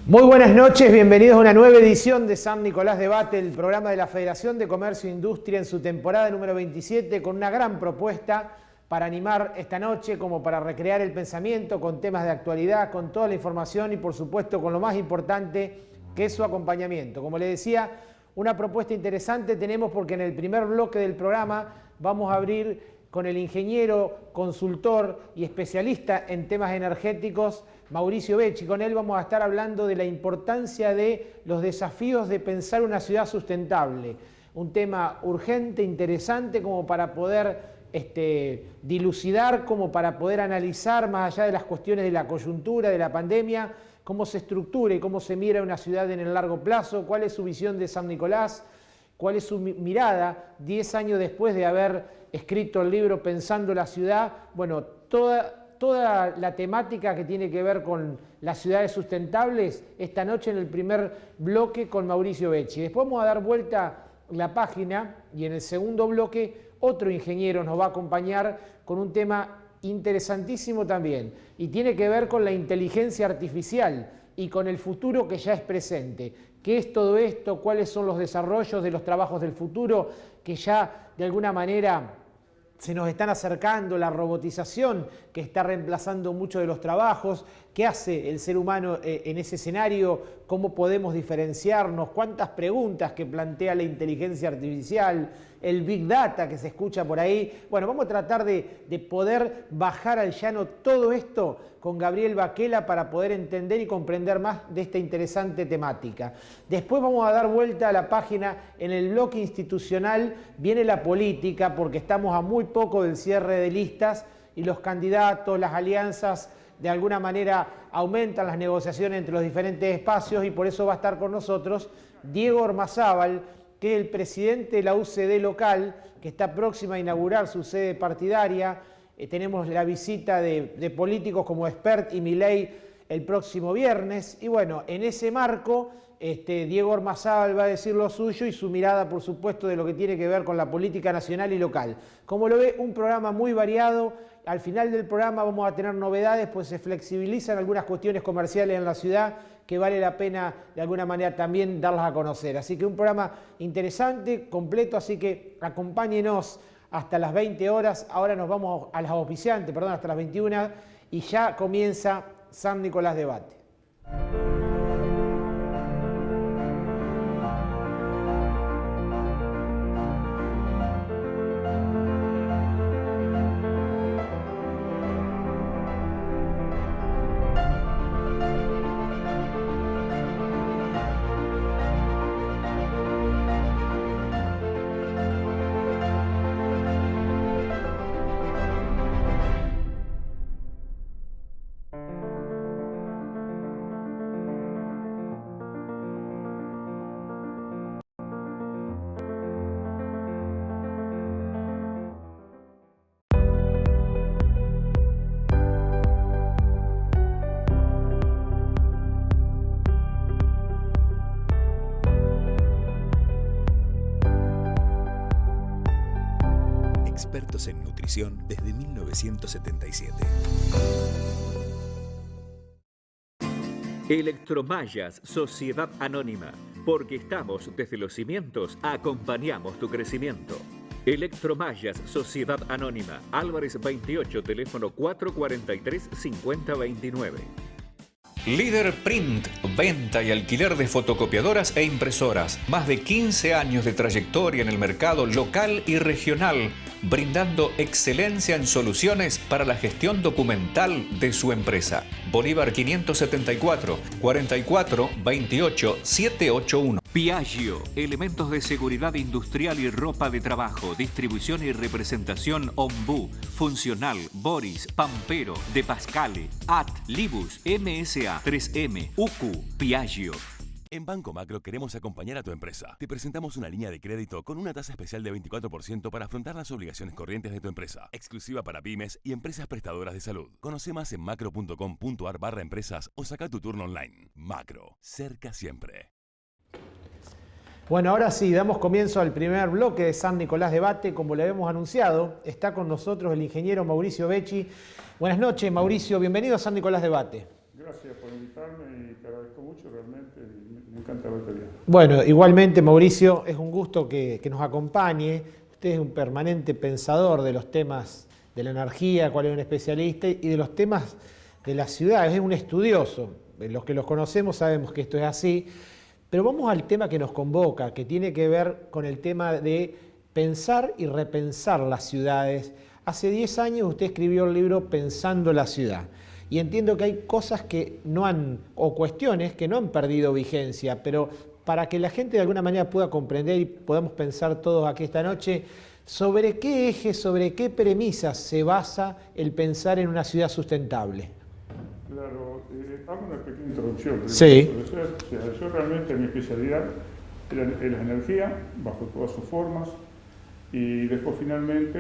Muy buenas noches, bienvenidos a una nueva edición de San Nicolás Debate, el programa de la Federación de Comercio e Industria en su temporada número 27, con una gran propuesta para animar esta noche, como para recrear el pensamiento con temas de actualidad, con toda la información y por supuesto con lo más importante que es su acompañamiento. Como les decía, una propuesta interesante tenemos porque en el primer bloque del programa vamos a abrir con el ingeniero, consultor y especialista en temas energéticos, Mauricio Becci. Con él vamos a estar hablando de la importancia de los desafíos de pensar una ciudad sustentable. Un tema urgente, interesante, como para poder dilucidar, como para poder analizar, más allá de las cuestiones de la coyuntura, de la pandemia, cómo se estructura y cómo se mira una ciudad en el largo plazo, cuál es su visión de San Nicolás, cuál es su mirada 10 años después de haber escrito el libro Pensando la Ciudad. Bueno, toda la temática que tiene que ver con las ciudades sustentables, esta noche en el primer bloque con Mauricio Becci. Después vamos a dar vuelta la página y en el segundo bloque otro ingeniero nos va a acompañar con un tema interesantísimo también y tiene que ver con la inteligencia artificial y con el futuro que ya es presente. ¿Qué es todo esto? ¿Cuáles son los desarrollos de los trabajos del futuro que ya de alguna manera se nos están acercando? La robotización que está reemplazando muchos de los trabajos. ¿Qué hace el ser humano en ese escenario? ¿Cómo podemos diferenciarnos? ¿Cuántas preguntas que plantea la inteligencia artificial? El Big Data que se escucha por ahí. Bueno, vamos a tratar de poder bajar al llano todo esto con Gabriel Baquela para poder entender y comprender más de esta interesante temática. Después vamos a dar vuelta a la página. En el bloque institucional viene la política, porque estamos a muy poco del cierre de listas y los candidatos, las alianzas, de alguna manera aumentan las negociaciones entre los diferentes espacios y por eso va a estar con nosotros Diego Ormazábal, que es el presidente de la UCD local, que está próxima a inaugurar su sede partidaria. Tenemos la visita de políticos como Espert y Milei el próximo viernes. Y bueno, en ese marco, Diego Ormazábal va a decir lo suyo y su mirada, por supuesto, de lo que tiene que ver con la política nacional y local. Como lo ve, un programa muy variado. Al final del programa vamos a tener novedades, pues se flexibilizan algunas cuestiones comerciales en la ciudad que vale la pena de alguna manera también darlas a conocer. Así que un programa interesante, completo, así que acompáñenos hasta las 20 horas. Ahora nos vamos a las auspiciantes, perdón, hasta las 21 y ya comienza San Nicolás Debate. Expertos en nutrición desde 1977. Electromallas, Sociedad Anónima. Porque estamos desde los cimientos, acompañamos tu crecimiento. Electromallas, Sociedad Anónima. Álvarez 28, teléfono 443-5029. Líder Print, venta y alquiler de fotocopiadoras e impresoras. Más de 15 años de trayectoria en el mercado local y regional, brindando excelencia en soluciones para la gestión documental de su empresa. Bolívar 574, 44 28 781. Piaggio, elementos de seguridad industrial y ropa de trabajo, distribución y representación Ombú, Funcional, Boris, Pampero, De Pascale, AT, Libus, MSA, 3M, UQ, Piaggio. En Banco Macro queremos acompañar a tu empresa. Te presentamos una línea de crédito con una tasa especial de 24% para afrontar las obligaciones corrientes de tu empresa, exclusiva para pymes y empresas prestadoras de salud. Conoce más en macro.com.ar/empresas o saca tu turno online. Macro, cerca siempre. Bueno, ahora sí, damos comienzo al primer bloque de San Nicolás Debate. Como le habíamos anunciado, está con nosotros el ingeniero Mauricio Becci. Buenas noches, Mauricio. Bienvenido a San Nicolás Debate. Gracias por invitarme y te agradezco mucho, realmente me encanta verte bien. Bueno, igualmente, Mauricio, es un gusto que nos acompañe. Usted es un permanente pensador de los temas de la energía, cual es un especialista, y de los temas de las ciudades, es un estudioso. Los que los conocemos sabemos que esto es así, pero vamos al tema que nos convoca, que tiene que ver con el tema de pensar y repensar las ciudades. Hace 10 años usted escribió el libro Pensando la ciudad, y entiendo que hay cosas que no han, o cuestiones que no han perdido vigencia, pero para que la gente de alguna manera pueda comprender y podamos pensar todos aquí esta noche, ¿sobre qué ejes, sobre qué premisas se basa el pensar en una ciudad sustentable? Claro, hago una pequeña introducción. Sí. Yo realmente mi especialidad es la energía, bajo todas sus formas, y después finalmente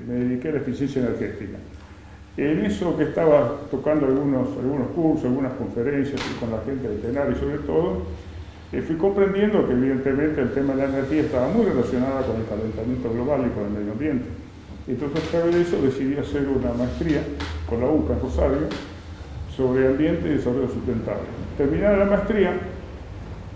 me dediqué a la eficiencia energética. En eso que estaba tocando algunos cursos, algunas conferencias con la gente de Tenar y sobre todo, fui comprendiendo que evidentemente el tema de la energía estaba muy relacionado con el calentamiento global y con el medio ambiente. Entonces, a través de eso decidí hacer una maestría con la UCA en Rosario sobre ambiente y desarrollo sustentable. Terminada la maestría,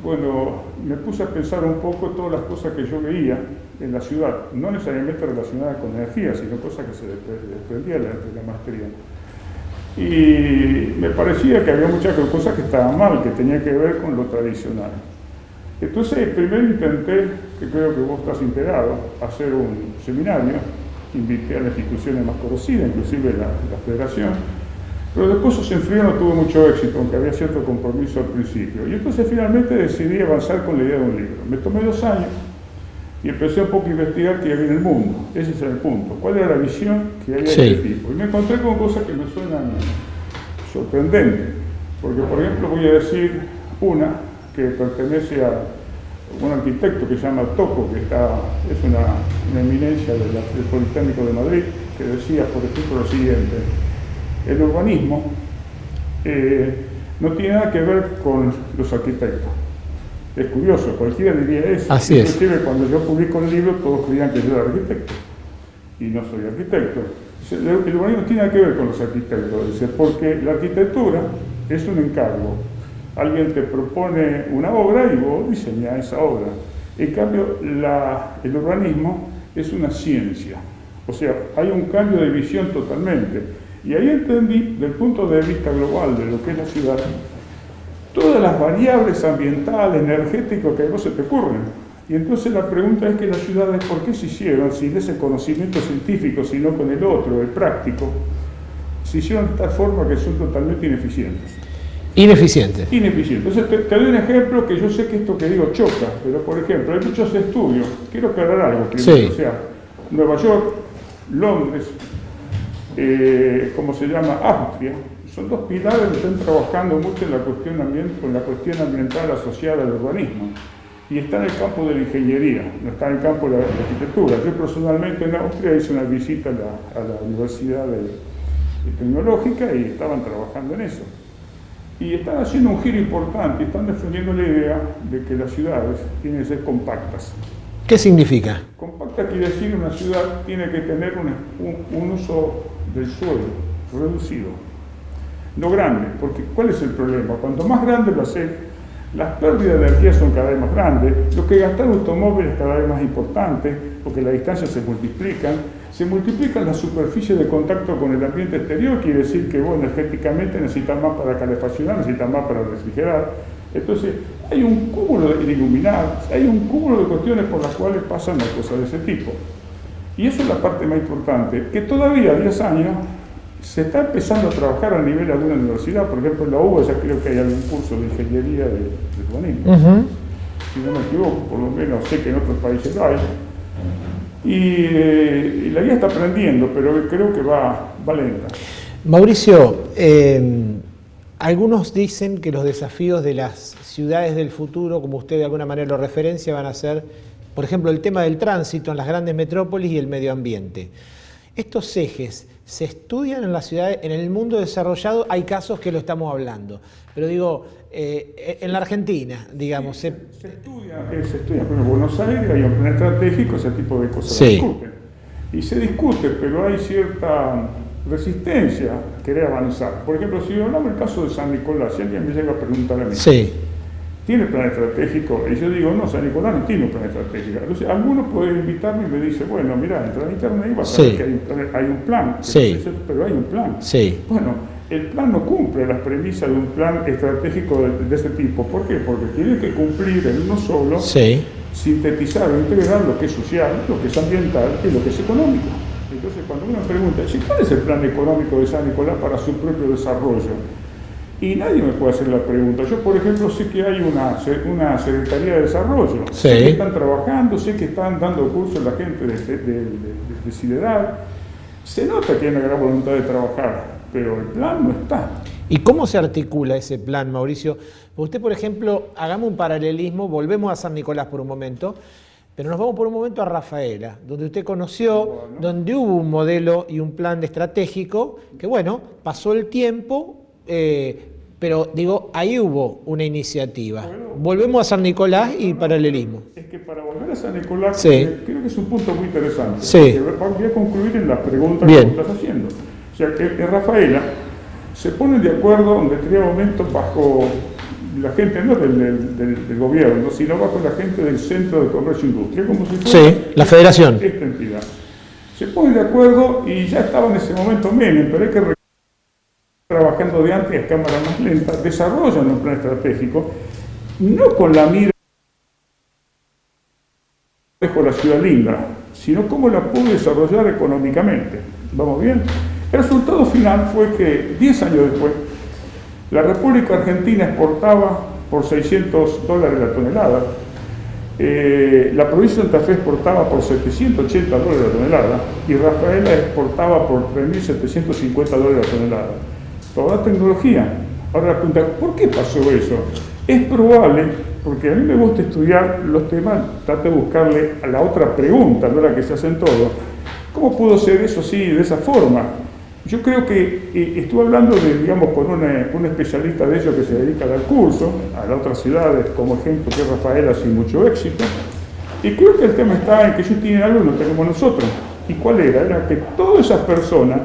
bueno, me puse a pensar un poco todas las cosas que yo veía en la ciudad, no necesariamente relacionadas con energía, sino cosas que se desprendían de la maestría. Y me parecía que había muchas cosas que estaban mal, que tenían que ver con lo tradicional. Entonces, primero intenté, que creo que vos estás integrado, hacer un seminario. Invité a las instituciones más conocidas, inclusive la Federación, pero después se enfrió, no tuvo mucho éxito, aunque había cierto compromiso al principio. Y entonces finalmente decidí avanzar con la idea de un libro. Me tomé 2 años y empecé un poco a investigar qué había en el mundo. Ese es el punto. ¿Cuál era la visión que había de este tipo? Y me encontré con cosas que me suenan sorprendentes. Porque, por ejemplo, voy a decir una que pertenece a un arquitecto que se llama Tocco, que es una eminencia del Politécnico de Madrid, que decía, por ejemplo, lo siguiente: el urbanismo no tiene nada que ver con los arquitectos. Es curioso, cualquiera diría eso. Así es. Inclusive cuando yo publico el libro, todos creían que yo era arquitecto, y no soy arquitecto. El urbanismo no tiene nada que ver con los arquitectos, porque la arquitectura es un encargo. Alguien te propone una obra y vos diseñás esa obra. En cambio, el urbanismo es una ciencia. O sea, hay un cambio de visión totalmente. Y ahí entendí, desde el punto de vista global de lo que es la ciudad, todas las variables ambientales, energéticas que a vos se te ocurren. Y entonces la pregunta es que las ciudades, ¿por qué se hicieron sin ese conocimiento científico, sino con el otro, el práctico? Se hicieron de tal forma que son totalmente ineficientes. Ineficiente. Entonces te doy un ejemplo que yo sé que esto que digo choca, pero por ejemplo, hay muchos estudios, quiero aclarar algo primero, Sí. O sea, Nueva York, Londres, ¿cómo se llama? Austria, son 2 pilares que están trabajando mucho en la cuestión ambiental asociada al urbanismo. Y está en el campo de la ingeniería, no está en el campo de la arquitectura. Yo personalmente en Austria hice una visita a la Universidad Tecnológica y estaban trabajando en eso. Y están haciendo un giro importante, están defendiendo la idea de que las ciudades tienen que ser compactas. ¿Qué significa? Compacta quiere decir una ciudad tiene que tener un uso del suelo reducido, no grande, porque ¿cuál es el problema? Cuanto más grande lo haces, las pérdidas de energía son cada vez más grandes, lo que gastar automóviles es cada vez más importante, porque las distancias se multiplican las superficies de contacto con el ambiente exterior, quiere decir que vos energéticamente necesitas más para calefaccionar, necesitas más para refrigerar. Entonces, hay un cúmulo de iluminados, hay un cúmulo de cuestiones por las cuales pasan las cosas de ese tipo. Y eso es la parte más importante, que todavía a 10 años se está empezando a trabajar a nivel de alguna universidad, por ejemplo en la UBA ya creo que hay algún curso de ingeniería de urbanismo. Si no me equivoco, por lo menos sé que en otros países lo hay. Y la guía está aprendiendo, pero creo que va lenta. Mauricio, algunos dicen que los desafíos de las ciudades del futuro, como usted de alguna manera lo referencia, van a ser, por ejemplo, el tema del tránsito en las grandes metrópolis y el medio ambiente. Estos ejes se estudian en las ciudades, en el mundo desarrollado hay casos que lo estamos hablando, pero digo, en la Argentina, digamos... Sí, se estudia, en Buenos Aires hay un plan estratégico, ese tipo de cosas sí. se discuten. Y se discute, pero hay cierta resistencia a querer avanzar. Por ejemplo, si hablamos del caso de San Nicolás, si alguien me llega a preguntar a mí, Sí, ¿tiene plan estratégico? Y yo digo, no, San Nicolás no tiene un plan estratégico. Entonces, alguno puede invitarme y me dice, bueno, mira, entra en internet y vas a ver que hay un plan. Sí. Pero hay un plan. sí, Bueno, el plan no cumple las premisas de un plan estratégico de ese tipo. ¿Por qué? Porque tiene que cumplir en uno solo, sí. sintetizar o integrar lo que es social, lo que es ambiental y lo que es económico. Entonces, cuando uno pregunta, ¿cuál es el plan económico de San Nicolás para su propio desarrollo? Y nadie me puede hacer la pregunta. Yo, por ejemplo, sé que hay una Secretaría de Desarrollo, Sí. sé que están trabajando, sé que están dando cursos a la gente de Sideral. Se nota que hay una gran voluntad de trabajar, pero el plan no está. ¿Y cómo se articula ese plan, Mauricio? Usted, por ejemplo, hagamos un paralelismo, volvemos a San Nicolás por un momento, pero nos vamos por un momento a Rafaela, donde usted conoció, donde hubo un modelo y un plan estratégico, que bueno, pasó el tiempo, pero digo, ahí hubo una iniciativa. Volvemos a San Nicolás y paralelismo. Es que para volver a San Nicolás, Sí. creo que es un punto muy interesante. Sí. Voy a concluir en la pregunta Bien. que estás haciendo. O sea, que en Rafaela se ponen de acuerdo en determinados momentos bajo la gente, no del gobierno, sino bajo la gente del Centro de Comercio e Industria, como si fuera Sí, la federación. esta entidad. Se ponen de acuerdo y ya estaba en ese momento Menem, pero hay que trabajando de antes a cámara más lenta, desarrollan un plan estratégico, no con la mira de la ciudad linda, sino cómo la pudo desarrollar económicamente. ¿Vamos bien? El resultado final fue que 10 años después, la República Argentina exportaba por $600 la tonelada, la provincia de Santa Fe exportaba por $780 la tonelada y Rafaela exportaba por $3.750 la tonelada. Toda tecnología. Ahora la pregunta, ¿por qué pasó eso? Es probable, porque a mí me gusta estudiar los temas, trato de buscarle a la otra pregunta, no la que se hacen todos. ¿Cómo pudo ser eso así, de esa forma? Yo creo que estuve hablando con un especialista de ello que se dedica a dar curso a las otras ciudades, como ejemplo que es Rafaela, sin mucho éxito. Y creo que el tema está en que ellos tienen algo que no tenemos nosotros. ¿Y cuál era? Era que todas esas personas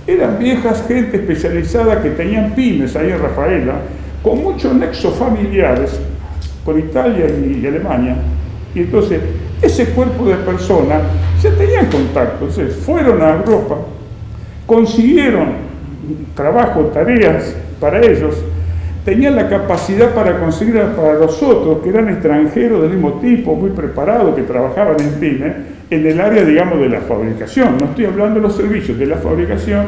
eran viejas, gente especializada que tenían pymes ahí en Rafaela, con muchos nexos familiares con Italia y Alemania. Y entonces, ese cuerpo de personas ya tenían contacto. Entonces, fueron a Europa, consiguieron trabajo, tareas para ellos, tenían la capacidad para conseguir para los otros, que eran extranjeros del mismo tipo, muy preparados, que trabajaban en pyme, en el área, digamos, de la fabricación. No estoy hablando de los servicios, de la fabricación.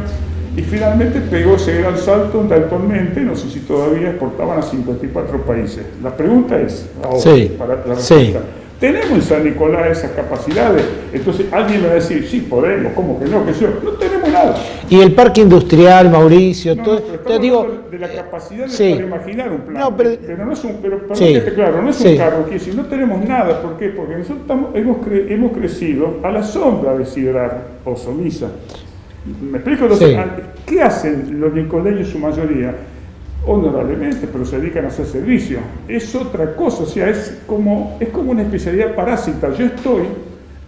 Y finalmente pegó ese gran salto donde actualmente, no sé si todavía exportaban a 54 países. La pregunta es, ahora, Sí, para la sí. respuesta, ¿tenemos en San Nicolás esas capacidades? Entonces alguien me va a decir, sí, podemos, ¿cómo que no? Que yo, no tenemos nada. Y el parque industrial, Mauricio, No, todo, pero te estamos digo, hablando de la capacidad de sí. poder imaginar un plan. No, pero no es un, perdón sí. que esté claro, no es Sí. un carro, quiere decir, no tenemos nada. ¿Por qué? Porque nosotros hemos crecido a la sombra de Siderar o Somisa. ¿Me explico? Entonces, Sí. ¿qué hacen los nicoleños en su mayoría? Honorablemente, pero se dedican a hacer servicio. Es otra cosa, o sea, es como una especialidad parásita. Yo estoy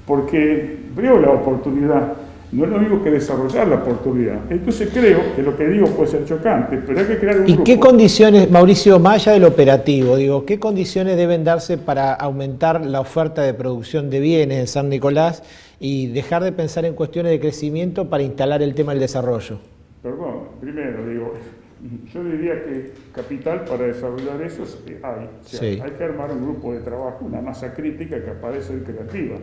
porque veo la oportunidad, no es lo mismo que desarrollar la oportunidad. Entonces creo que lo que digo puede ser chocante, pero hay que crear un ¿y grupo. qué condiciones, Mauricio, más allá del operativo, digo, qué condiciones deben darse para aumentar la oferta de producción de bienes en San Nicolás y dejar de pensar en cuestiones de crecimiento para instalar el tema del desarrollo? Perdón, primero digo, yo diría que capital para desarrollar eso hay. O sea, Sí. hay que armar un grupo de trabajo, una masa crítica que aparece ser creativa,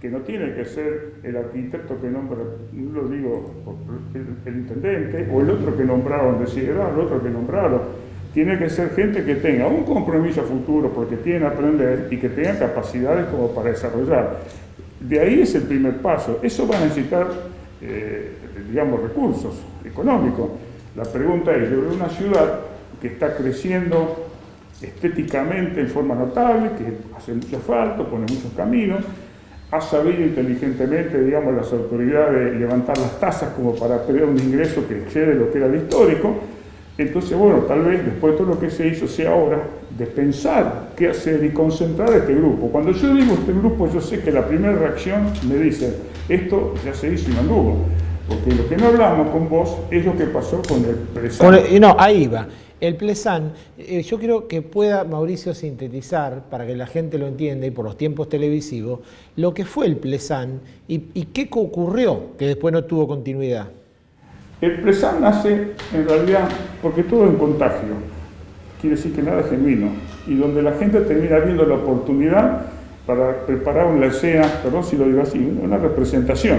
que no tiene que ser el arquitecto que nombra, no lo digo, el intendente, o el otro que nombraron de Sideral, el otro que nombraron. Tiene que ser gente que tenga un compromiso a futuro porque tienen que aprender y que tengan capacidades como para desarrollar. De ahí es el primer paso. Eso va a necesitar, digamos, recursos económicos. La pregunta es, yo veo una ciudad que está creciendo estéticamente en forma notable, que hace mucho asfalto, pone muchos caminos, ha sabido inteligentemente, digamos, las autoridades levantar las tasas como para tener un ingreso que excede lo que era el histórico. Entonces, bueno, tal vez después de todo lo que se hizo sea hora de pensar qué hacer y concentrar a este grupo. Cuando yo digo este grupo, yo sé que la primera reacción me dice, esto ya se hizo y no anduvo. Porque lo que no hablamos con vos es lo que pasó con el PLESAN. No, ahí va. El PLESAN, yo creo que pueda Mauricio sintetizar, para que la gente lo entienda y por los tiempos televisivos, lo que fue el PLESAN y qué ocurrió que después no tuvo continuidad. El PLESAN nace en realidad porque todo es un contagio, quiere decir que nada es genuino, y donde la gente termina viendo la oportunidad para preparar una escena, perdón si lo digo así, una representación,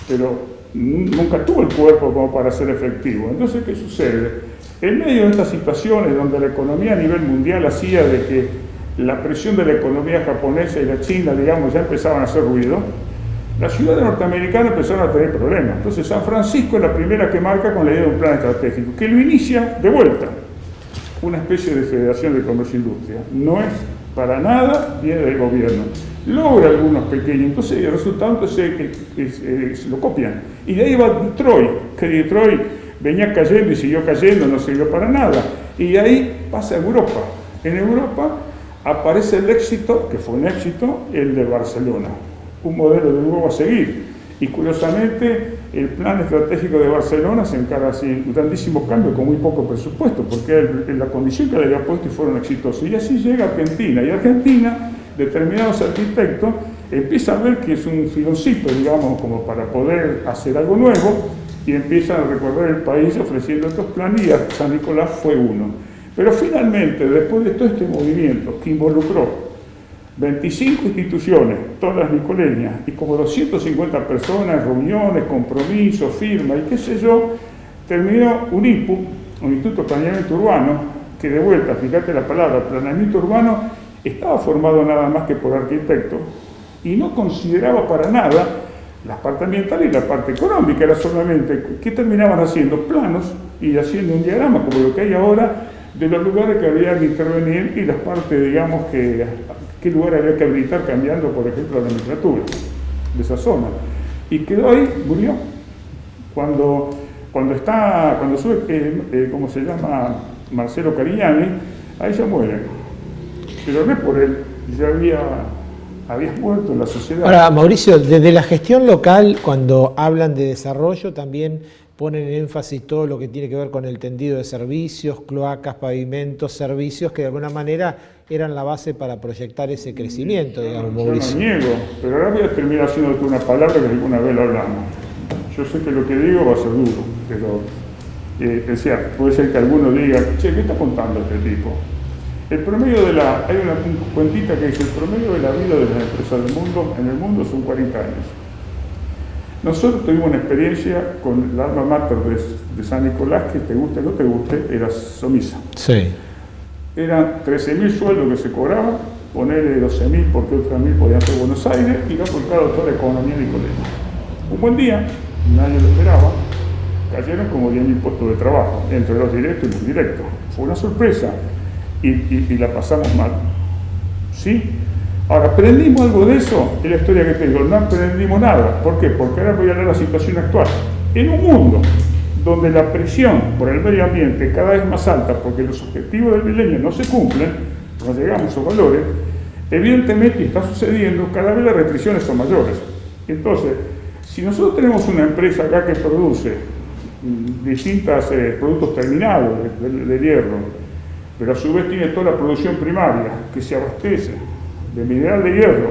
pero nunca tuvo el cuerpo como para ser efectivo. Entonces, ¿qué sucede? En medio de estas situaciones donde la economía a nivel mundial hacía de que la presión de la economía japonesa y la china, digamos, ya empezaban a hacer ruido, las ciudades norteamericanas empezaron a tener problemas. Entonces San Francisco es la primera que marca con la idea de un plan estratégico, que lo inicia de vuelta, una especie de federación de comercio e industria. No es para nada, viene del gobierno. Logra algunos pequeños, entonces el resultado entonces, lo copian. Y de ahí va Detroit, que Detroit venía cayendo y siguió cayendo, no sirvió para nada. Y de ahí pasa a Europa. En Europa aparece el éxito, que fue un éxito, el de Barcelona. Un modelo de nuevo a seguir. Y curiosamente, el plan estratégico de Barcelona se encara así, un grandísimo cambio con muy poco presupuesto, porque la condición que le había puesto y fueron exitosos. Y así llega Argentina. Y Argentina, determinados arquitectos, empiezan a ver que es un filoncito, digamos, como para poder hacer algo nuevo, y empiezan a recorrer el país ofreciendo estos planes, y San Nicolás fue uno. Pero finalmente, después de todo este movimiento que involucró 25 instituciones, todas nicoleñas, y como 250 personas, reuniones, compromisos, firmas y qué sé yo, terminó un IPU, un Instituto de Planeamiento Urbano, que de vuelta, fíjate la palabra, planeamiento urbano, estaba formado nada más que por arquitectos y no consideraba para nada la parte ambiental y la parte económica, era solamente, ¿qué terminaban haciendo? Planos y haciendo un diagrama, como lo que hay ahora, de los lugares que había que intervenir y las partes, digamos, qué lugar había que habilitar cambiando, por ejemplo, la nomenclatura de esa zona. Y quedó ahí, murió. Cuando sube, ¿cómo se llama? Marcelo Carignani, ahí ya muere. Pero no es por él, ya había muerto en la sociedad. Ahora, Mauricio, desde la gestión local, cuando hablan de desarrollo, también ponen en énfasis todo lo que tiene que ver con el tendido de servicios, cloacas, pavimentos, servicios, que de alguna manera eran la base para proyectar ese crecimiento, digamos, Mauricio. Yo no niego, pero ahora voy a terminar haciéndote una palabra que alguna vez lo hablamos. Yo sé que lo que digo va a ser duro, pero puede ser que alguno diga, che, ¿qué está contando este tipo? El promedio hay una cuentita que dice, el promedio de la vida de las empresas del mundo, en el mundo son 40 años. Nosotros tuvimos una experiencia con la alma mater de San Nicolás, que te guste o no te guste, era Somisa. Sí. Eran 13.000 sueldos que se cobraban, ponerle 12.000 porque otras 1.000 podían ser Buenos Aires, y lo colocado toda la economía nicoleña. Un buen día, nadie lo esperaba, cayeron como 10.000 puestos de trabajo, entre los directos y los indirectos. Fue una sorpresa y la pasamos mal. ¿Sí? Ahora, ¿aprendimos algo de eso? Es la historia que te digo, no aprendimos nada. ¿Por qué? Porque ahora voy a hablar de la situación actual. En un mundo donde la presión por el medio ambiente cada vez más alta, porque los objetivos del milenio no se cumplen, no llegamos a esos valores, evidentemente está sucediendo, cada vez las restricciones son mayores. Entonces, si nosotros tenemos una empresa acá que produce distintos productos terminados de hierro, pero a su vez tiene toda la producción primaria que se abastece de mineral de hierro,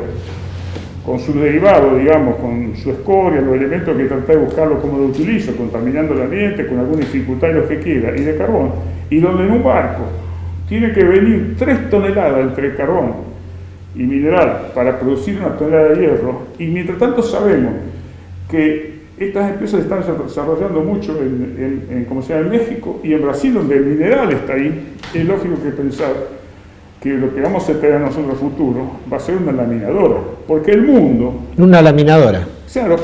con su derivado, digamos, con su escoria, los elementos que trata de buscarlo como lo utilizo, contaminando el ambiente, con alguna dificultad y lo que quiera, y de carbón, y donde en un barco tiene que venir 3 toneladas entre carbón y mineral para producir 1 tonelada de hierro, y mientras tanto sabemos que estas empresas están desarrollando mucho en México y en Brasil, donde el mineral está ahí, es lógico que pensar que lo que vamos a tener nosotros a futuro va a ser una laminadora, porque el mundo... Una laminadora. Claro,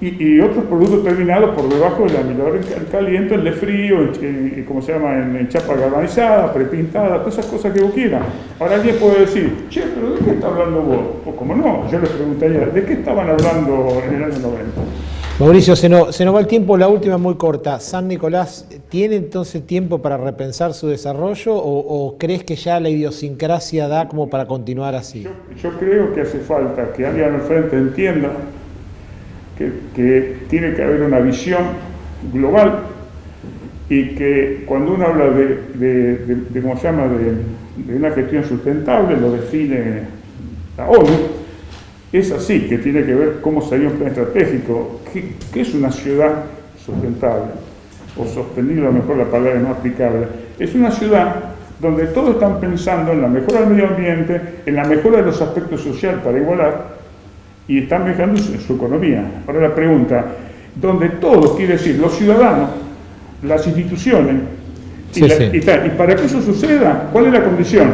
y otros productos terminados por debajo del laminador en caliente, en de frío, en chapa galvanizada, prepintada, todas esas cosas que vos quieras. Ahora alguien puede decir, che, pero ¿de qué está hablando vos? O como no, yo les preguntaría, ¿de qué estaban hablando en el año 90? Mauricio, se nos va el tiempo, la última muy corta. ¿San Nicolás tiene entonces tiempo para repensar su desarrollo o crees que ya la idiosincrasia da como para continuar así? Yo creo que hace falta que alguien al frente entienda que tiene que haber una visión global y que cuando uno habla de ¿cómo se llama?, de una gestión sustentable, lo define la ONU, es así, que tiene que ver cómo sería un plan estratégico, qué es una ciudad sustentable, o sostenible, a lo mejor la palabra es no aplicable. Es una ciudad donde todos están pensando en la mejora del medio ambiente, en la mejora de los aspectos sociales para igualar, y están mejorando su economía. Ahora la pregunta, donde todos, quiere decir los ciudadanos, las instituciones, y para que eso suceda, ¿cuál es la condición?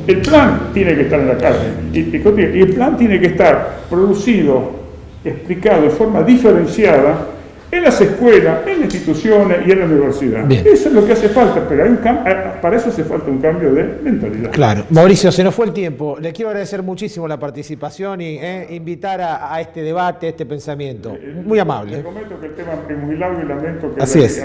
El plan tiene que estar en la calle, y el plan tiene que estar producido, explicado de forma diferenciada en las escuelas, en las instituciones y en la universidad. Bien. Eso es lo que hace falta, pero para eso hace falta un cambio de mentalidad. Claro. Mauricio, se nos fue el tiempo. Le quiero agradecer muchísimo la participación y invitar a este debate, a este pensamiento. Muy amable. Le comento que el tema es muy largo y lamento que así es.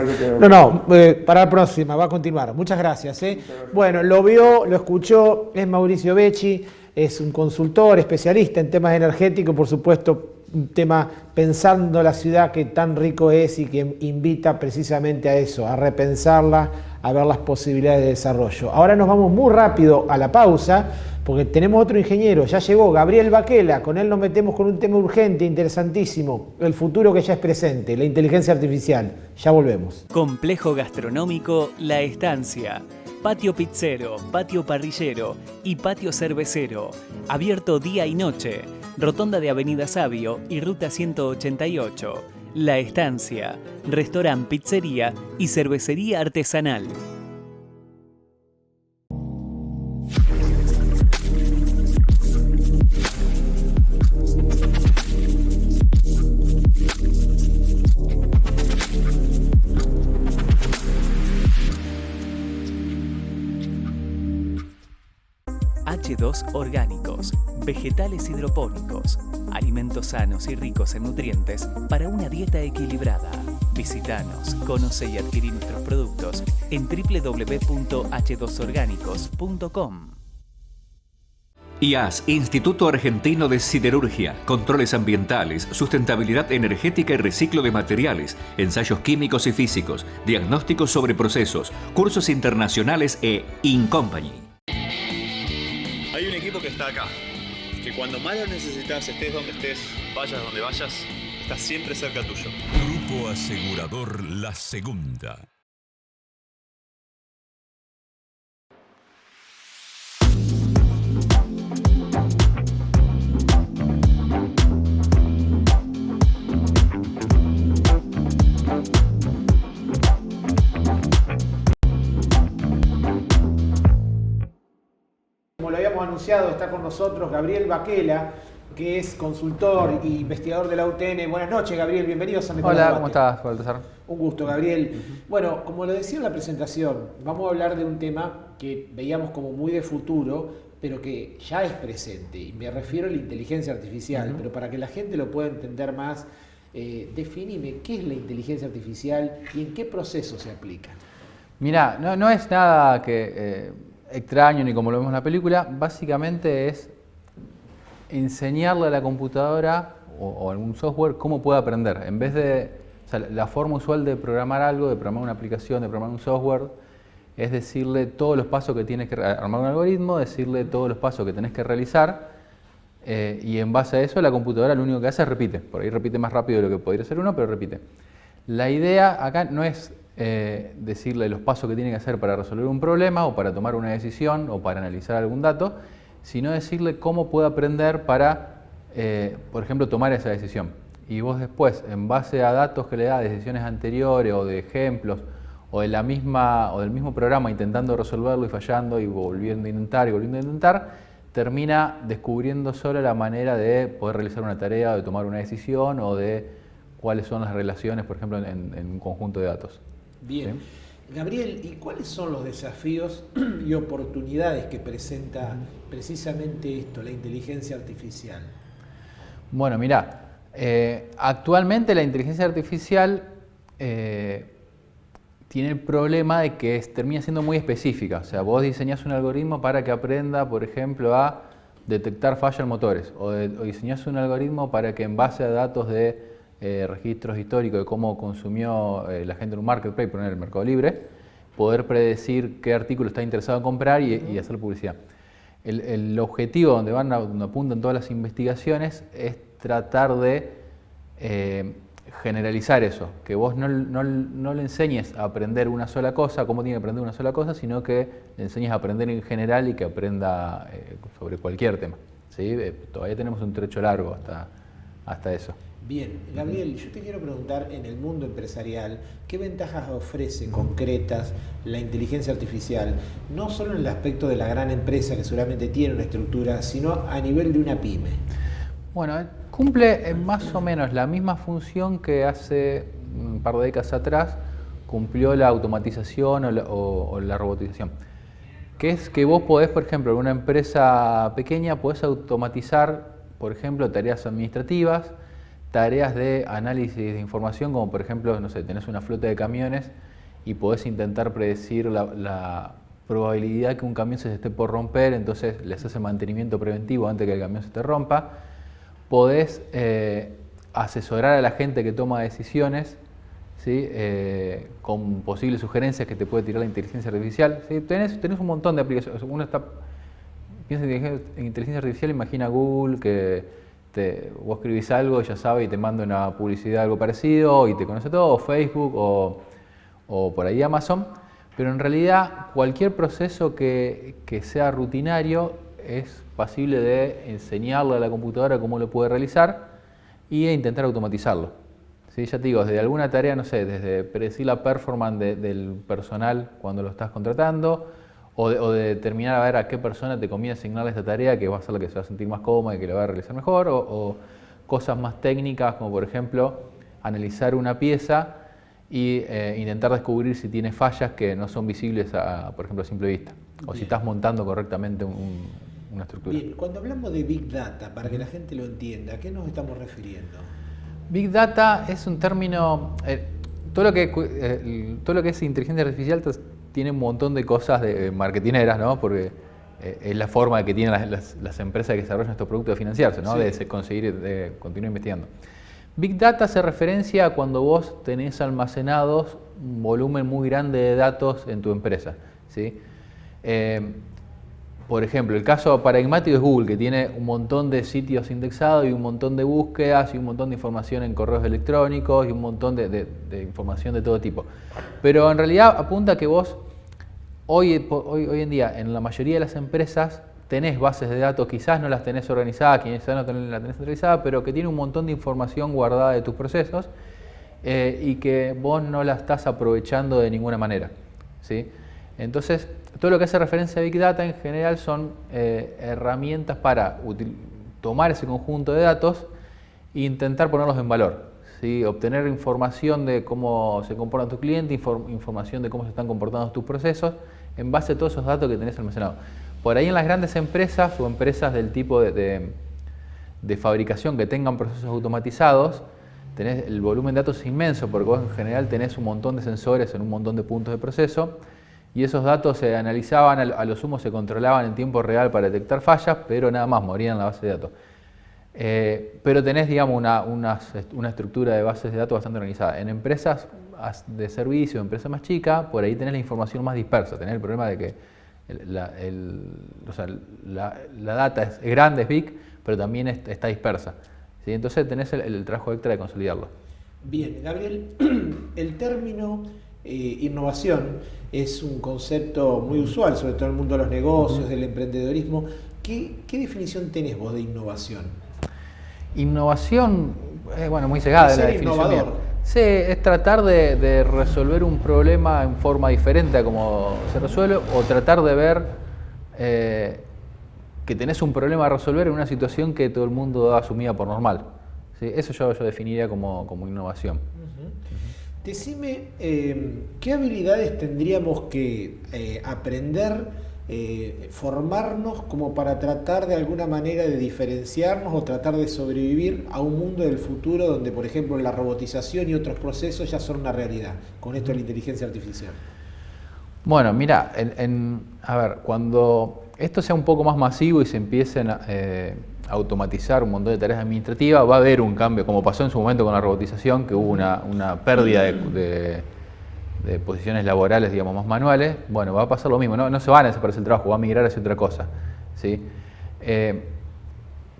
Para la próxima, va a continuar. Muchas gracias. Muchas gracias. Bueno, lo vio, lo escuchó, es Mauricio Becci, es un consultor, especialista en temas energéticos, por supuesto, un tema pensando la ciudad que tan rico es y que invita precisamente a eso, a repensarla, a ver las posibilidades de desarrollo. Ahora nos vamos muy rápido a la pausa, porque tenemos otro ingeniero, ya llegó Gabriel Baquela, con él nos metemos con un tema urgente, interesantísimo, el futuro que ya es presente, la inteligencia artificial. Ya volvemos. Complejo gastronómico La Estancia. Patio pizzero, patio parrillero y patio cervecero. Abierto día y noche. Rotonda de Avenida Sabio y Ruta 188. La Estancia. Restaurant, pizzería y cervecería artesanal. H2 Orgánicos, vegetales hidropónicos, alimentos sanos y ricos en nutrientes para una dieta equilibrada. Visítanos, conoce y adquirí nuestros productos en www.h2orgánicos.com. IAS, Instituto Argentino de Siderurgia, controles ambientales, sustentabilidad energética y reciclo de materiales, ensayos químicos y físicos, diagnósticos sobre procesos, cursos internacionales e InCompany. Hay un equipo que está acá, que cuando más lo necesitas, estés donde estés, vayas donde vayas, está siempre cerca tuyo. Grupo Asegurador La Segunda. Como lo habíamos anunciado, está con nosotros Gabriel Baquela, que es consultor e investigador de la UTN. Buenas noches, Gabriel, bienvenido a San Nicolás. Hola, ¿cómo estás, Baltasar? Un gusto, Gabriel. Bueno, como lo decía en la presentación, vamos a hablar de un tema que veíamos como muy de futuro, pero que ya es presente, y me refiero a la inteligencia artificial, pero para que la gente lo pueda entender más, definime qué es la inteligencia artificial y en qué proceso se aplica. Mirá, no es nada que extraño ni como lo vemos en la película, básicamente es enseñarle a la computadora o algún software cómo puede aprender. En vez de, o sea, la forma usual de programar algo, de programar una aplicación, de programar un software, es decirle todos los pasos que tienes que armar un algoritmo, decirle todos los pasos que tenés que realizar, y en base a eso la computadora lo único que hace es repite. Por ahí repite más rápido de lo que podría ser uno, pero repite. La idea acá no es decirle los pasos que tiene que hacer para resolver un problema o para tomar una decisión o para analizar algún dato, sino decirle cómo puede aprender para, por ejemplo, tomar esa decisión. Y vos después, en base a datos que le da de decisiones anteriores o de ejemplos o del mismo programa intentando resolverlo y fallando y volviendo a intentar y volviendo a intentar, termina descubriendo solo la manera de poder realizar una tarea o de tomar una decisión o de cuáles son las relaciones, por ejemplo, en un conjunto de datos. Bien. ¿Sí? Gabriel, ¿y cuáles son los desafíos y oportunidades que presenta precisamente esto, la inteligencia artificial? Bueno, mirá, actualmente la inteligencia artificial tiene el problema de que termina siendo muy específica. O sea, vos diseñás un algoritmo para que aprenda, por ejemplo, a detectar fallas en motores, o diseñás un algoritmo para que en base a datos de registros históricos de cómo consumió la gente en un marketplace, poner el Mercado Libre, poder predecir qué artículo está interesado en comprar y hacer publicidad. El objetivo donde apuntan todas las investigaciones es tratar de generalizar eso, que vos no le enseñes a aprender una sola cosa, cómo tiene que aprender una sola cosa, sino que le enseñes a aprender en general y que aprenda sobre cualquier tema. ¿Sí? Todavía tenemos un trecho largo hasta eso. Bien, Gabriel, yo te quiero preguntar, en el mundo empresarial, ¿qué ventajas ofrece concretas la inteligencia artificial? No solo en el aspecto de la gran empresa, que seguramente tiene una estructura, sino a nivel de una pyme. Bueno, cumple más o menos la misma función que hace un par de décadas atrás cumplió la automatización o la robotización. Que es que vos podés, por ejemplo, en una empresa pequeña, podés automatizar, por ejemplo, tareas administrativas, tareas de análisis de información, como por ejemplo, no sé, tenés una flota de camiones y podés intentar predecir la probabilidad que un camión se esté por romper, entonces les haces mantenimiento preventivo antes que el camión se te rompa. Podés asesorar a la gente que toma decisiones, ¿sí? Con posibles sugerencias que te puede tirar la inteligencia artificial. ¿Sí? Tenés un montón de aplicaciones. Uno piensa en inteligencia artificial, imagina Google, que vos escribís algo y ya sabe y te manda una publicidad algo parecido y te conoce todo, o Facebook o por ahí Amazon, pero en realidad cualquier proceso que sea rutinario es pasible de enseñarle a la computadora cómo lo puede realizar e intentar automatizarlo. ¿Sí? Ya te digo, desde alguna tarea, no sé, desde predecir la performance del personal cuando lo estás contratando, o de determinar a ver a qué persona te conviene asignarle esta tarea que va a ser la que se va a sentir más cómoda y que lo va a realizar mejor, o cosas más técnicas como por ejemplo analizar una pieza y intentar descubrir si tiene fallas que no son visibles por ejemplo a simple vista, o si estás montando correctamente una estructura. Bien, cuando hablamos de Big Data, para que la gente lo entienda, ¿a qué nos estamos refiriendo? Big Data es un término, todo lo que es inteligencia artificial tiene un montón de cosas marketineras, ¿no? Porque es la forma que tienen las empresas que desarrollan estos productos de financiarse, ¿no? Sí. De continuar investigando. Big Data hace referencia a cuando vos tenés almacenados un volumen muy grande de datos en tu empresa, ¿sí? Por ejemplo, el caso paradigmático es Google, que tiene un montón de sitios indexados y un montón de búsquedas y un montón de información en correos electrónicos y un montón de información de todo tipo. Pero en realidad apunta a que vos hoy en día en la mayoría de las empresas tenés bases de datos, quizás no las tenés organizadas, quizás no la tenés centralizada, pero que tiene un montón de información guardada de tus procesos y que vos no la estás aprovechando de ninguna manera, ¿sí? Entonces, todo lo que hace referencia a Big Data en general son herramientas para tomar ese conjunto de datos e intentar ponerlos en valor, ¿sí? Obtener información de cómo se comportan tus clientes, información de cómo se están comportando tus procesos, en base a todos esos datos que tenés almacenados. Por ahí en las grandes empresas o empresas del tipo de fabricación que tengan procesos automatizados, tenés el volumen de datos es inmenso, porque vos en general tenés un montón de sensores en un montón de puntos de proceso, y esos datos se analizaban, a lo sumo se controlaban en tiempo real para detectar fallas, pero nada más, morían en la base de datos. Pero tenés, digamos, una estructura de bases de datos bastante organizada. En empresas de servicio, empresas más chicas, por ahí tenés la información más dispersa, tenés el problema de que la data es grande, es big, pero también está dispersa, ¿sí? Entonces tenés el trabajo extra de consolidarlo. Bien, Gabriel, el término innovación es un concepto muy usual, sobre todo en el mundo de los negocios, del emprendedorismo. ¿Qué definición tenés vos de innovación? Innovación, bueno, muy cegada la definición mía. Sí, es tratar de resolver un problema en forma diferente a como se resuelve, o tratar de ver que tenés un problema a resolver en una situación que todo el mundo asumía por normal. ¿Sí? Eso yo definiría como innovación. Decime, ¿qué habilidades tendríamos que aprender, formarnos como para tratar de alguna manera de diferenciarnos o tratar de sobrevivir a un mundo del futuro donde, por ejemplo, la robotización y otros procesos ya son una realidad, con esto de la inteligencia artificial? Bueno, mira, a ver, cuando esto sea un poco más masivo y se empiecen automatizar un montón de tareas administrativas, va a haber un cambio, como pasó en su momento con la robotización, que hubo una pérdida de posiciones laborales, digamos, más manuales. Bueno, va a pasar lo mismo, no se van a desaparecer el trabajo, va a migrar hacia otra cosa, ¿sí?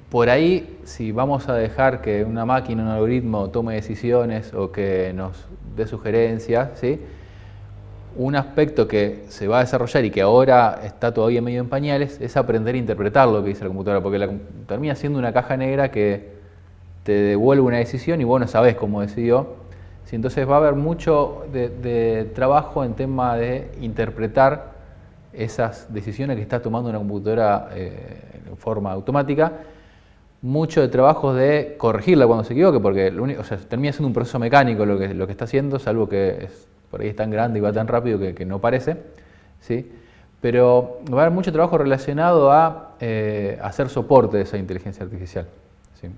Por ahí, si vamos a dejar que una máquina, un algoritmo tome decisiones o que nos dé sugerencias, ¿sí? Un aspecto que se va a desarrollar y que ahora está todavía medio en pañales es aprender a interpretar lo que dice la computadora, porque termina siendo una caja negra que te devuelve una decisión y vos no sabés cómo decidió. ¿Sí? Entonces va a haber mucho de trabajo en tema de interpretar esas decisiones que está tomando una computadora en forma automática. Mucho de trabajo de corregirla cuando se equivoque, porque termina siendo un proceso mecánico lo que está haciendo, salvo que por ahí es tan grande y va tan rápido que no parece, ¿sí? Pero va a haber mucho trabajo relacionado a hacer soporte de esa inteligencia artificial, ¿sí?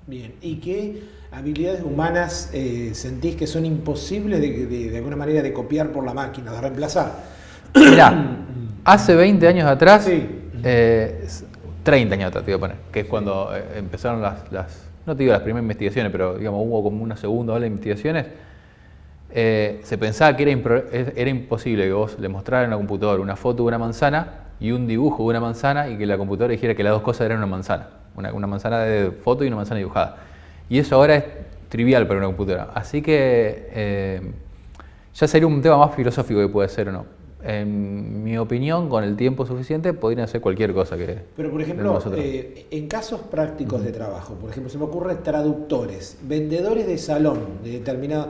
Bien, ¿y qué habilidades humanas sentís que son imposibles de alguna manera de copiar por la máquina, de reemplazar? Mirá, hace 20 años atrás, Sí. 30 años atrás te voy a poner, que es cuando empezaron no te digo las primeras investigaciones, pero digamos hubo como una segunda ola de investigaciones. Se pensaba que era imposible que vos le mostraras a una computadora una foto de una manzana y un dibujo de una manzana y que la computadora dijera que las dos cosas eran una manzana. Una manzana de foto y una manzana dibujada. Y eso ahora es trivial para una computadora. Así que ya sería un tema más filosófico que puede ser o no. En mi opinión, con el tiempo suficiente, podrían hacer cualquier cosa que... Pero, por ejemplo, en casos prácticos de trabajo, por ejemplo, se me ocurre traductores, vendedores de salón, de determinado...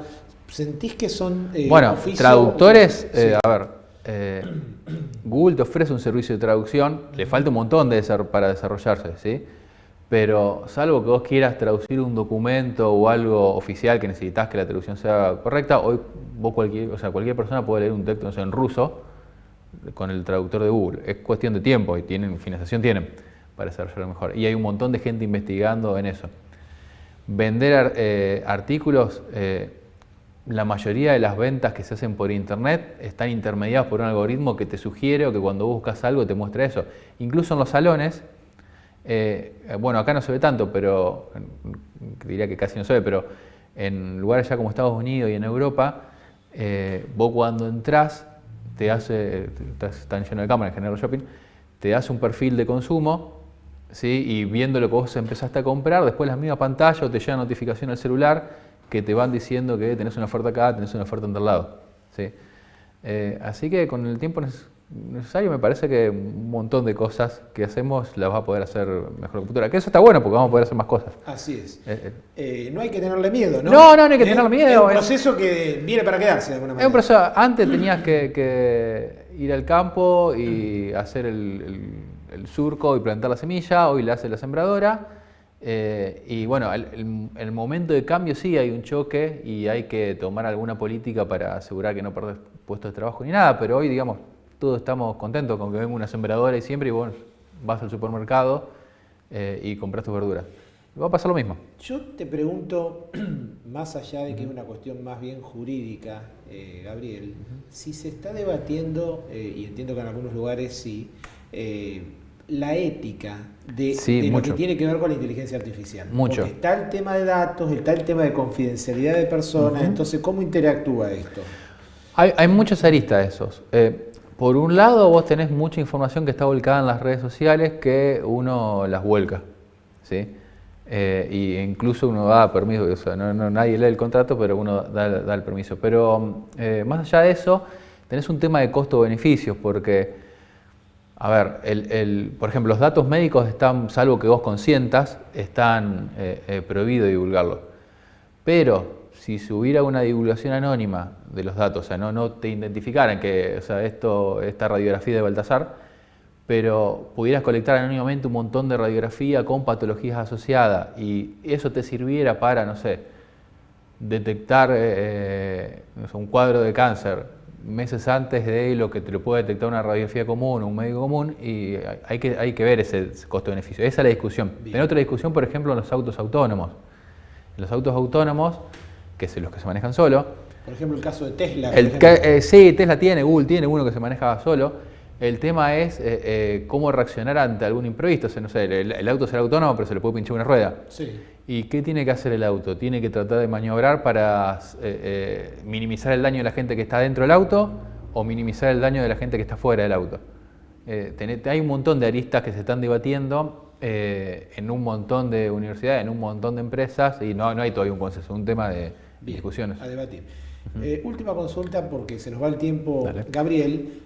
¿Sentís que son bueno, oficio? traductores, Sí. Google te ofrece un servicio de traducción, le falta un montón para desarrollarse, ¿sí? Pero salvo que vos quieras traducir un documento o algo oficial que necesitas que la traducción sea correcta, hoy cualquier persona puede leer un texto, no sé, en ruso con el traductor de Google. Es cuestión de tiempo y financiación tienen para desarrollarlo mejor. Y hay un montón de gente investigando en eso. Vender artículos, la mayoría de las ventas que se hacen por internet están intermediadas por un algoritmo que te sugiere o que cuando buscas algo te muestra eso. Incluso en los salones, bueno, acá no se ve tanto, pero diría que casi no se ve, pero en lugares ya como Estados Unidos y en Europa, vos cuando entrás, están llenos de cámaras en General Shopping, te hace un perfil de consumo, ¿sí? Y viendo lo que vos empezaste a comprar, después la misma pantalla o te llega notificación al celular que te van diciendo que tenés una oferta acá, tenés una oferta en tal lado, ¿sí? Así que con el tiempo necesario me parece que un montón de cosas que hacemos las va a poder hacer mejor la computadora. Que eso está bueno porque vamos a poder hacer más cosas. Así es. No hay que tenerle miedo, ¿no? No hay que tenerle miedo. Es un proceso que viene para quedarse de alguna manera. Es un proceso. Antes tenías que ir al campo y hacer el surco y plantar la semilla, hoy la hace la sembradora. Y bueno, el momento de cambio sí hay un choque y hay que tomar alguna política para asegurar que no perdés puestos de trabajo ni nada, pero hoy, digamos, todos estamos contentos con que venga una sembradora y siempre y vos vas al supermercado y compras tus verduras. Va a pasar lo mismo. Yo te pregunto, más allá de que es una cuestión más bien jurídica, Gabriel, si se está debatiendo, y entiendo que en algunos lugares sí, la ética de lo que tiene que ver con la inteligencia artificial. Mucho. Porque está el tema de datos, está el tema de confidencialidad de personas, entonces, ¿cómo interactúa esto? Hay muchas aristas de esos. Por un lado, vos tenés mucha información que está volcada en las redes sociales que uno las vuelca, ¿sí? Y incluso uno da permiso, o sea, nadie lee el contrato, pero uno da el permiso. Pero más allá de eso, tenés un tema de costo-beneficios, porque, a ver, por ejemplo, los datos médicos están, salvo que vos consientas, están prohibido divulgarlos. Pero si se hubiera una divulgación anónima de los datos, o sea, no te identificaran que, o sea, esta radiografía de Baltasar, pero pudieras colectar anónimamente un montón de radiografía con patologías asociadas y eso te sirviera para, no sé, detectar un cuadro de cáncer meses antes de lo que te lo puede detectar una radiografía común o un médico común, y hay que ver ese costo-beneficio. Esa es la discusión. Bien. En otra discusión, por ejemplo, en los autos autónomos. En los autos autónomos, que son los que se manejan solo. Por ejemplo, el caso de Tesla. Sí, Tesla tiene, Google tiene uno que se maneja solo. El tema es cómo reaccionar ante algún imprevisto. O sea, no sé, el auto será autónomo, pero se le puede pinchar una rueda. Sí. ¿Y qué tiene que hacer el auto? Tiene que tratar de maniobrar para minimizar el daño de la gente que está dentro del auto o minimizar el daño de la gente que está fuera del auto. Hay un montón de aristas que se están debatiendo en un montón de universidades, en un montón de empresas, y no hay todavía un consenso, es un tema de discusiones. A debatir. Última consulta, porque se nos va el tiempo. Dale. Gabriel,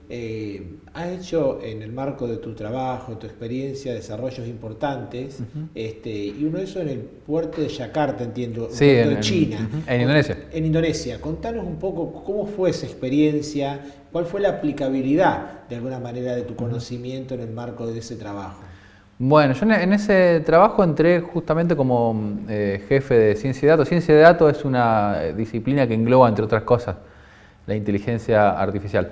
has hecho en el marco de tu trabajo, tu experiencia, desarrollos importantes, y uno de esos en el puerto de Yakarta, entiendo, Sí, de China. En Indonesia. En Indonesia. Contanos un poco cómo fue esa experiencia, cuál fue la aplicabilidad, de alguna manera, de tu conocimiento en el marco de ese trabajo. Bueno, yo en ese trabajo entré justamente como jefe de ciencia de datos. Ciencia de datos es una disciplina que engloba, entre otras cosas, la inteligencia artificial.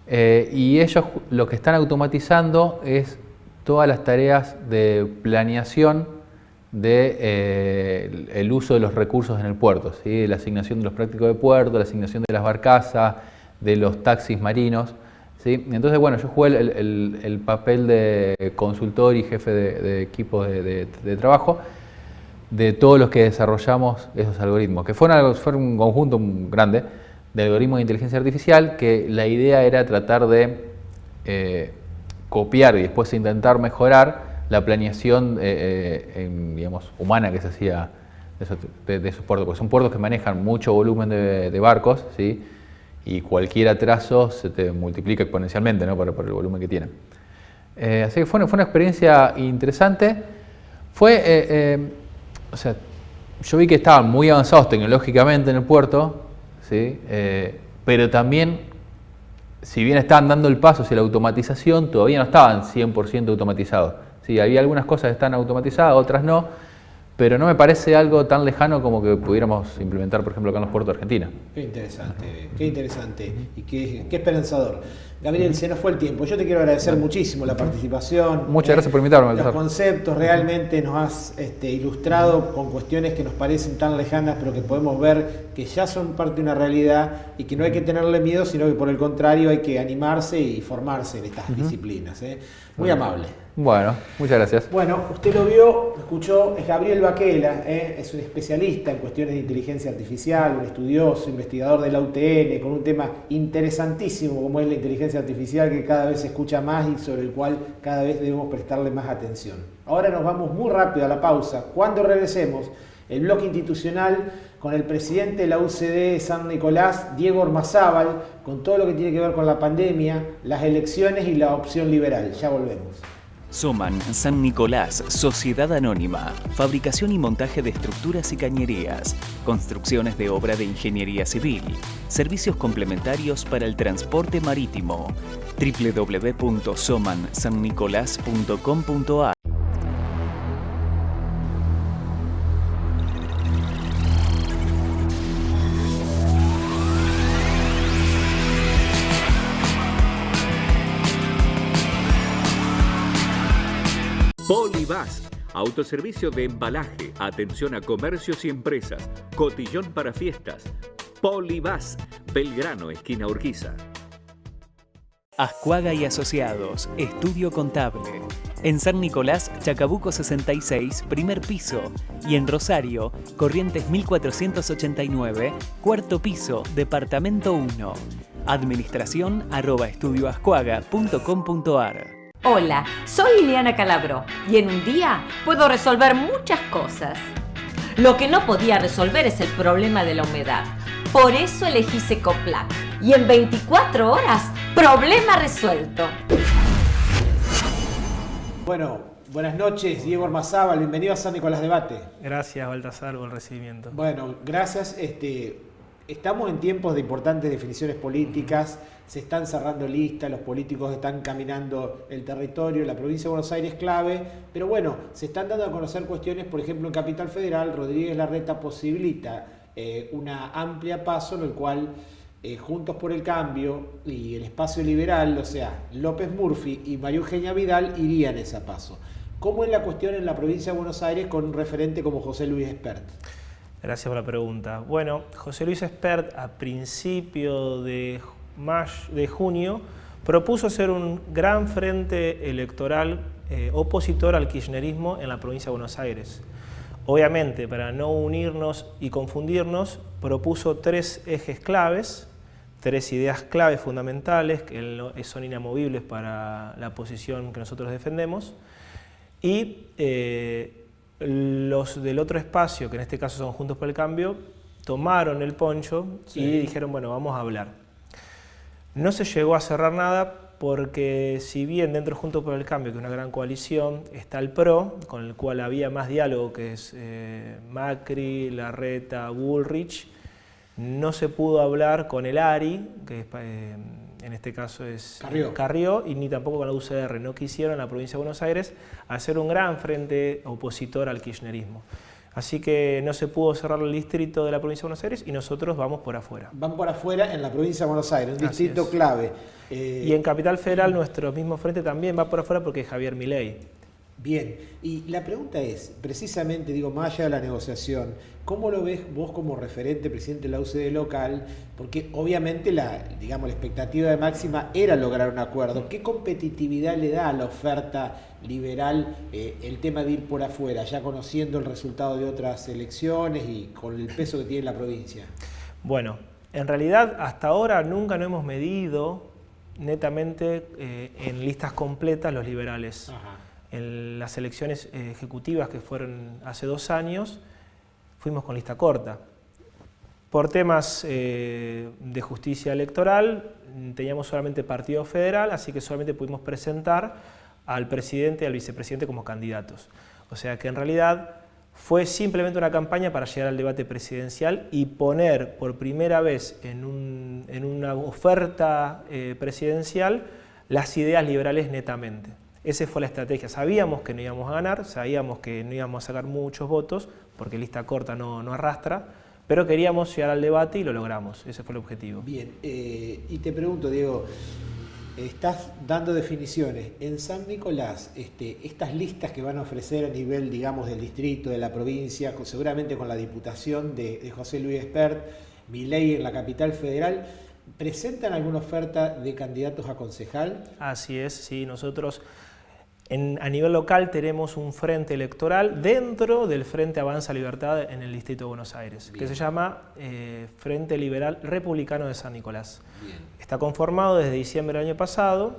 Y ellos lo que están automatizando es todas las tareas de planeación del uso de los recursos en el puerto, ¿sí? La asignación de los prácticos de puerto, la asignación de las barcazas, de los taxis marinos. ¿Sí? Entonces, bueno, yo jugué el papel de consultor y jefe de equipo de trabajo de todos los que desarrollamos esos algoritmos, que fueron un conjunto grande de algoritmos de inteligencia artificial, que la idea era tratar de copiar y después intentar mejorar la planeación digamos, humana que se hacía de esos puertos, porque son puertos que manejan mucho volumen de barcos, ¿sí? Y cualquier atraso se te multiplica exponencialmente, ¿no? por el volumen que tienen. Así que fue una experiencia interesante. O sea, yo vi que estaban muy avanzados tecnológicamente en el puerto, ¿sí? Pero también, si bien estaban dando el paso hacia la automatización, todavía no estaban 100% automatizados. Sí, había algunas cosas que están automatizadas, otras no. Pero no me parece algo tan lejano como que pudiéramos implementar, por ejemplo, acá en los puertos de Argentina. Qué interesante y qué esperanzador. Gabriel, se nos fue el tiempo. Yo te quiero agradecer muchísimo la participación. Muchas gracias por invitarme. Los conceptos realmente nos has ilustrado con cuestiones que nos parecen tan lejanas, pero que podemos ver que ya son parte de una realidad y que no hay que tenerle miedo, sino que por el contrario hay que animarse y formarse en estas disciplinas. Muy amable. Bueno, muchas gracias. Bueno, usted lo vio, lo escuchó, es Gabriel Baquela, es un especialista en cuestiones de inteligencia artificial, un estudioso, investigador de la UTN, con un tema interesantísimo como es la inteligencia artificial, que cada vez se escucha más y sobre el cual cada vez debemos prestarle más atención. Ahora nos vamos muy rápido a la pausa. Cuando regresemos, el bloque institucional con el presidente de la UCD San Nicolás, Diego Ormazábal, con todo lo que tiene que ver con la pandemia, las elecciones y la opción liberal. Ya volvemos. Soman San Nicolás, Sociedad Anónima, fabricación y montaje de estructuras y cañerías, construcciones de obra de ingeniería civil, servicios complementarios para el transporte marítimo. www.somansannicolás.com.ar. Polibás, autoservicio de embalaje, atención a comercios y empresas, cotillón para fiestas. Polibás, Belgrano, esquina Urquiza. Ascuaga y Asociados, Estudio Contable. En San Nicolás, Chacabuco 66, primer piso. Y en Rosario, Corrientes 1489, cuarto piso, departamento 1. Administración@estudioascuaga.com.ar. Hola, soy Liliana Calabro y en un día puedo resolver muchas cosas. Lo que no podía resolver es el problema de la humedad. Por eso elegí Secoplac y en 24 horas, problema resuelto. Bueno, buenas noches, Diego Ormazábal, bienvenido a San Nicolás Debate. Gracias, Baltasar, por el recibimiento. Bueno, gracias. Estamos en tiempos de importantes definiciones políticas, se están cerrando listas, los políticos están caminando el territorio, la provincia de Buenos Aires clave, pero bueno, se están dando a conocer cuestiones, por ejemplo, en Capital Federal, Rodríguez Larreta posibilita una amplia paso en el cual Juntos por el Cambio y el Espacio Liberal, o sea, López Murphy y María Eugenia Vidal irían ese paso. ¿Cómo es la cuestión en la provincia de Buenos Aires con un referente como José Luis Espert? Gracias por la pregunta. Bueno, José Luis Espert a principio de junio propuso ser un gran frente electoral opositor al kirchnerismo en la provincia de Buenos Aires. Obviamente, para no unirnos y confundirnos, propuso 3 ejes claves, 3 ideas claves fundamentales que son inamovibles para la posición que nosotros defendemos, y los del otro espacio, que en este caso son Juntos por el Cambio, tomaron el poncho y dijeron, bueno, vamos a hablar. No se llegó a cerrar nada porque si bien dentro de Juntos por el Cambio, que es una gran coalición, está el PRO, con el cual había más diálogo, que es Macri, Larreta, Bullrich, no se pudo hablar con el ARI, que es, en este caso es Carrió, y ni tampoco con la UCR. No quisieron en la provincia de Buenos Aires hacer un gran frente opositor al kirchnerismo. Así que no se pudo cerrar el distrito de la provincia de Buenos Aires y nosotros vamos por afuera. Van por afuera en la provincia de Buenos Aires, un distrito clave. Y en Capital Federal nuestro mismo frente también va por afuera porque es Javier Milei. Bien, y la pregunta es, precisamente, digo, más allá de la negociación, ¿cómo lo ves vos como referente, presidente de la UCD local? Porque obviamente la expectativa de máxima era lograr un acuerdo. ¿Qué competitividad le da a la oferta liberal el tema de ir por afuera, ya conociendo el resultado de otras elecciones y con el peso que tiene la provincia? Bueno, en realidad hasta ahora nunca no hemos medido netamente en listas completas los liberales. Ajá. En las elecciones ejecutivas que fueron hace 2 años, fuimos con lista corta. Por temas de justicia electoral, teníamos solamente partido federal, así que solamente pudimos presentar al presidente y al vicepresidente como candidatos. O sea que en realidad fue simplemente una campaña para llegar al debate presidencial y poner por primera vez en una oferta presidencial las ideas liberales netamente. Esa fue la estrategia. Sabíamos que no íbamos a ganar, sabíamos que no íbamos a sacar muchos votos, porque lista corta no arrastra, pero queríamos llegar al debate y lo logramos. Ese fue el objetivo. Bien, y te pregunto, Diego, estás dando definiciones. En San Nicolás, estas listas que van a ofrecer a nivel, digamos, del distrito, de la provincia, seguramente con la diputación de José Luis Espert, Milei en la capital federal, ¿presentan alguna oferta de candidatos a concejal? Así es, sí. Nosotros a nivel local tenemos un frente electoral dentro del Frente Avanza Libertad en el Distrito de Buenos Aires, que se llama Frente Liberal Republicano de San Nicolás. Bien. Está conformado desde diciembre del año pasado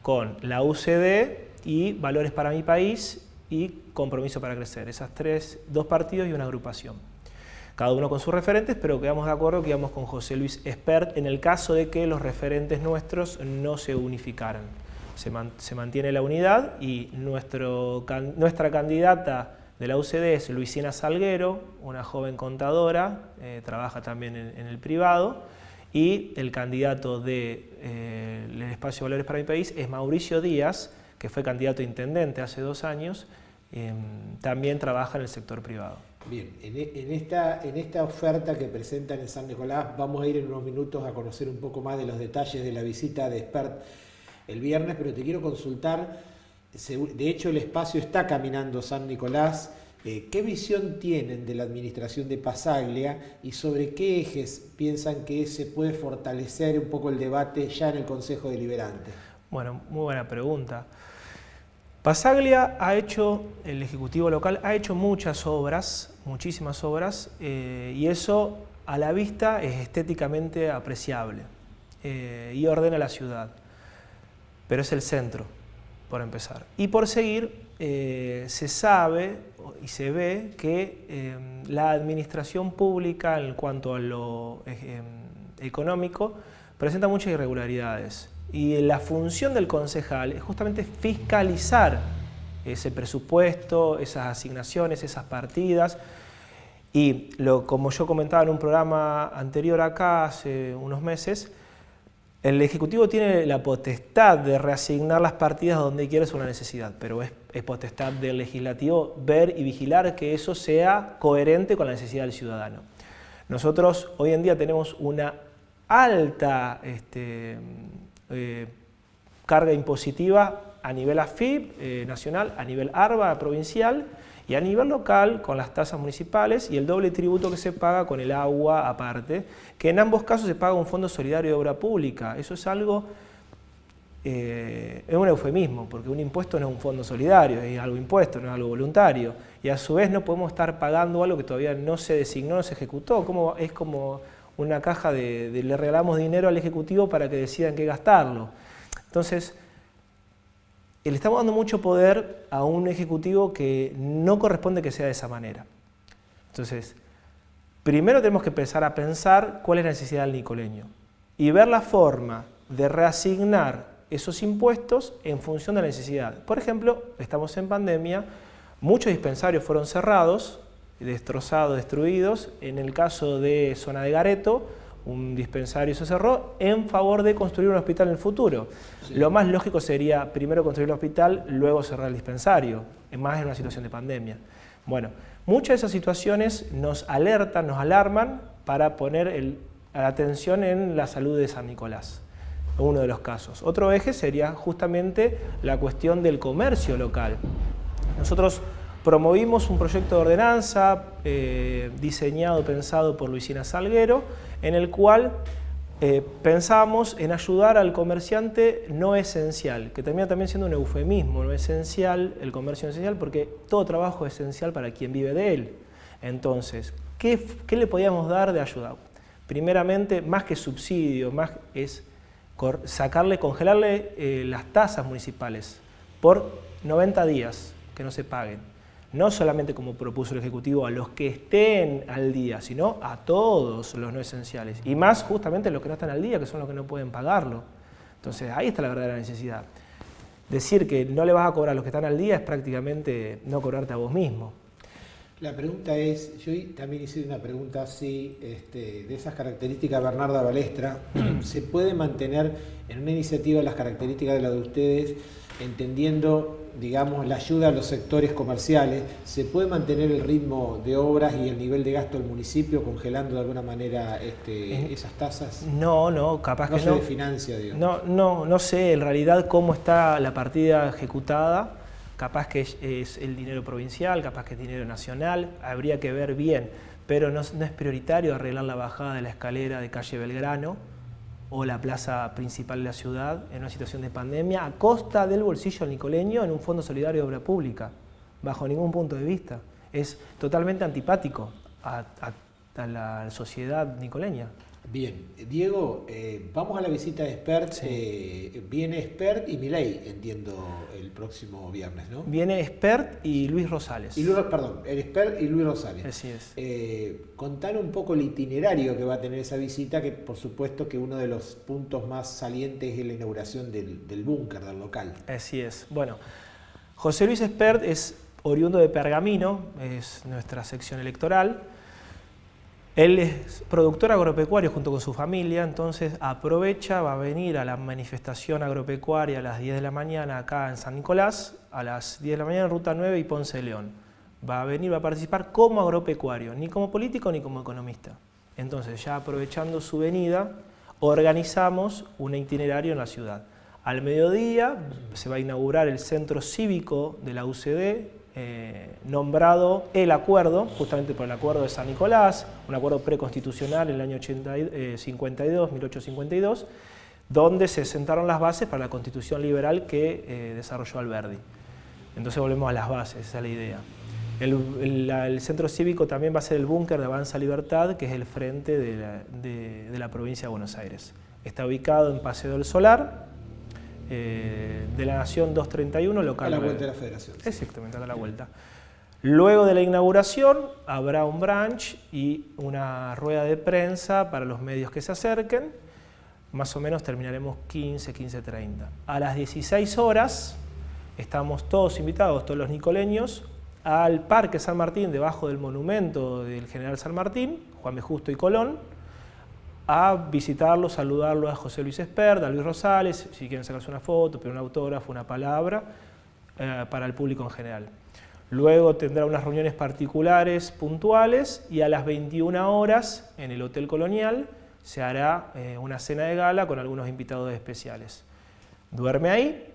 con la UCD y Valores para mi País y Compromiso para Crecer. Esas 2 partidos y una agrupación. Cada uno con sus referentes, pero quedamos de acuerdo que íbamos con José Luis Espert en el caso de que los referentes nuestros no se unificaran. Se mantiene la unidad y nuestra candidata de la UCD es Luisina Salguero, una joven contadora, trabaja también en el privado, y el candidato del Espacio Valores para mi País es Mauricio Díaz, que fue candidato a intendente hace 2 años, también trabaja en el sector privado. Bien, en esta oferta que presentan en San Nicolás vamos a ir en unos minutos a conocer un poco más de los detalles de la visita de Espert el viernes, pero te quiero consultar, de hecho el espacio está caminando San Nicolás, ¿qué visión tienen de la administración de Passaglia y sobre qué ejes piensan que se puede fortalecer un poco el debate ya en el Consejo Deliberante? Bueno, muy buena pregunta. Passaglia el Ejecutivo local ha hecho muchas obras, muchísimas obras, y eso a la vista es estéticamente apreciable y ordena la ciudad. Pero es el centro, por empezar. Y por seguir, se sabe y se ve que la administración pública, en cuanto a lo económico, presenta muchas irregularidades. Y la función del concejal es justamente fiscalizar ese presupuesto, esas asignaciones, esas partidas. Y como yo comentaba en un programa anterior acá, hace unos meses, el Ejecutivo tiene la potestad de reasignar las partidas donde quiere según la necesidad, pero es potestad del Legislativo ver y vigilar que eso sea coherente con la necesidad del ciudadano. Nosotros hoy en día tenemos una alta carga impositiva a nivel AFIP nacional, a nivel ARBA provincial y a nivel local con las tasas municipales y el doble tributo que se paga con el agua aparte, que en ambos casos se paga un fondo solidario de obra pública. Eso es algo es un eufemismo, porque un impuesto no es un fondo solidario, es algo impuesto, no es algo voluntario. Y a su vez no podemos estar pagando algo que todavía no se designó, no se ejecutó. Es como una caja de le regalamos dinero al Ejecutivo para que decidan qué gastarlo. Entonces, le estamos dando mucho poder a un Ejecutivo que no corresponde que sea de esa manera. Entonces, primero tenemos que empezar a pensar cuál es la necesidad del nicoleño y ver la forma de reasignar esos impuestos en función de la necesidad. Por ejemplo, estamos en pandemia, muchos dispensarios fueron cerrados, destrozados, destruidos. En el caso de Zona de Gareto, un dispensario se cerró en favor de construir un hospital en el futuro. Sí. Lo más lógico sería primero construir el hospital, luego cerrar el dispensario, más en una situación de pandemia. Bueno, muchas de esas situaciones nos alertan, nos alarman para poner la atención en la salud de San Nicolás. Uno de los casos. Otro eje sería justamente la cuestión del comercio local. Nosotros promovimos un proyecto de ordenanza diseñado, pensado por Luisina Salguero, en el cual pensamos en ayudar al comerciante no esencial, que termina también siendo un eufemismo, no esencial, el comercio no esencial, porque todo trabajo es esencial para quien vive de él. Entonces, ¿qué le podíamos dar de ayuda? Primeramente, más que subsidio, más es congelarle las tasas municipales por 90 días que no se paguen. No solamente como propuso el Ejecutivo a los que estén al día, sino a todos los no esenciales. Y más justamente los que no están al día, que son los que no pueden pagarlo. Entonces ahí está la verdadera necesidad. Decir que no le vas a cobrar a los que están al día es prácticamente no cobrarte a vos mismo. La pregunta es, yo también hice una pregunta así, de esas características Bernarda Balestra, ¿se puede mantener en una iniciativa las características de las de ustedes, entendiendo, digamos, la ayuda a los sectores comerciales? ¿Se puede mantener el ritmo de obras y el nivel de gasto del municipio congelando de alguna manera esas tasas? No, capaz que no. No se financia, digamos. No sé en realidad cómo está la partida ejecutada. Capaz que es el dinero provincial, capaz que es dinero nacional, habría que ver bien, pero no es prioritario arreglar la bajada de la escalera de calle Belgrano o la plaza principal de la ciudad en una situación de pandemia a costa del bolsillo nicoleño en un fondo solidario de obra pública, bajo ningún punto de vista. Es totalmente antipático a la sociedad nicoleña. Bien, Diego, vamos a la visita de Espert. Sí. Viene Espert y Milei, entiendo, el próximo viernes, ¿no? Viene Espert y Luis Rosales. Espert y Luis Rosales. Así es. Contar un poco el itinerario que va a tener esa visita, que por supuesto que uno de los puntos más salientes es la inauguración del búnker, del local. Así es. Bueno, José Luis Espert es oriundo de Pergamino, es nuestra sección electoral. Él es productor agropecuario junto con su familia, entonces aprovecha, va a venir a la manifestación agropecuaria a las 10 de la mañana acá en San Nicolás, a las 10 de la mañana en Ruta 9 y Ponce de León. Va a venir, va a participar como agropecuario, ni como político ni como economista. Entonces, ya aprovechando su venida, organizamos un itinerario en la ciudad. Al mediodía se va a inaugurar el centro cívico de la UCD, nombrado El Acuerdo, justamente por el Acuerdo de San Nicolás, un acuerdo preconstitucional en el año 1852, donde se sentaron las bases para la Constitución liberal que desarrolló Alberdi. Entonces volvemos a las bases, esa es la idea. El centro cívico también va a ser el búnker de Avanza Libertad, que es el frente de la provincia de Buenos Aires. Está ubicado en Paseo del Solar, de la Nación 231, local. A la vuelta de la Federación. Exactamente, a la vuelta. Luego de la inauguración habrá un brunch y una rueda de prensa para los medios que se acerquen. Más o menos terminaremos 15:30. A las 16 horas estamos todos invitados, todos los nicoleños, al Parque San Martín, debajo del monumento del General San Martín, Juan B. Justo y Colón, a visitarlo, saludarlo a José Luis Espert, a Luis Rosales, si quieren sacarse una foto, pedir un autógrafo, una palabra, para el público en general. Luego tendrá unas reuniones particulares, puntuales, y a las 21 horas, en el Hotel Colonial, se hará una cena de gala con algunos invitados especiales. Duerme ahí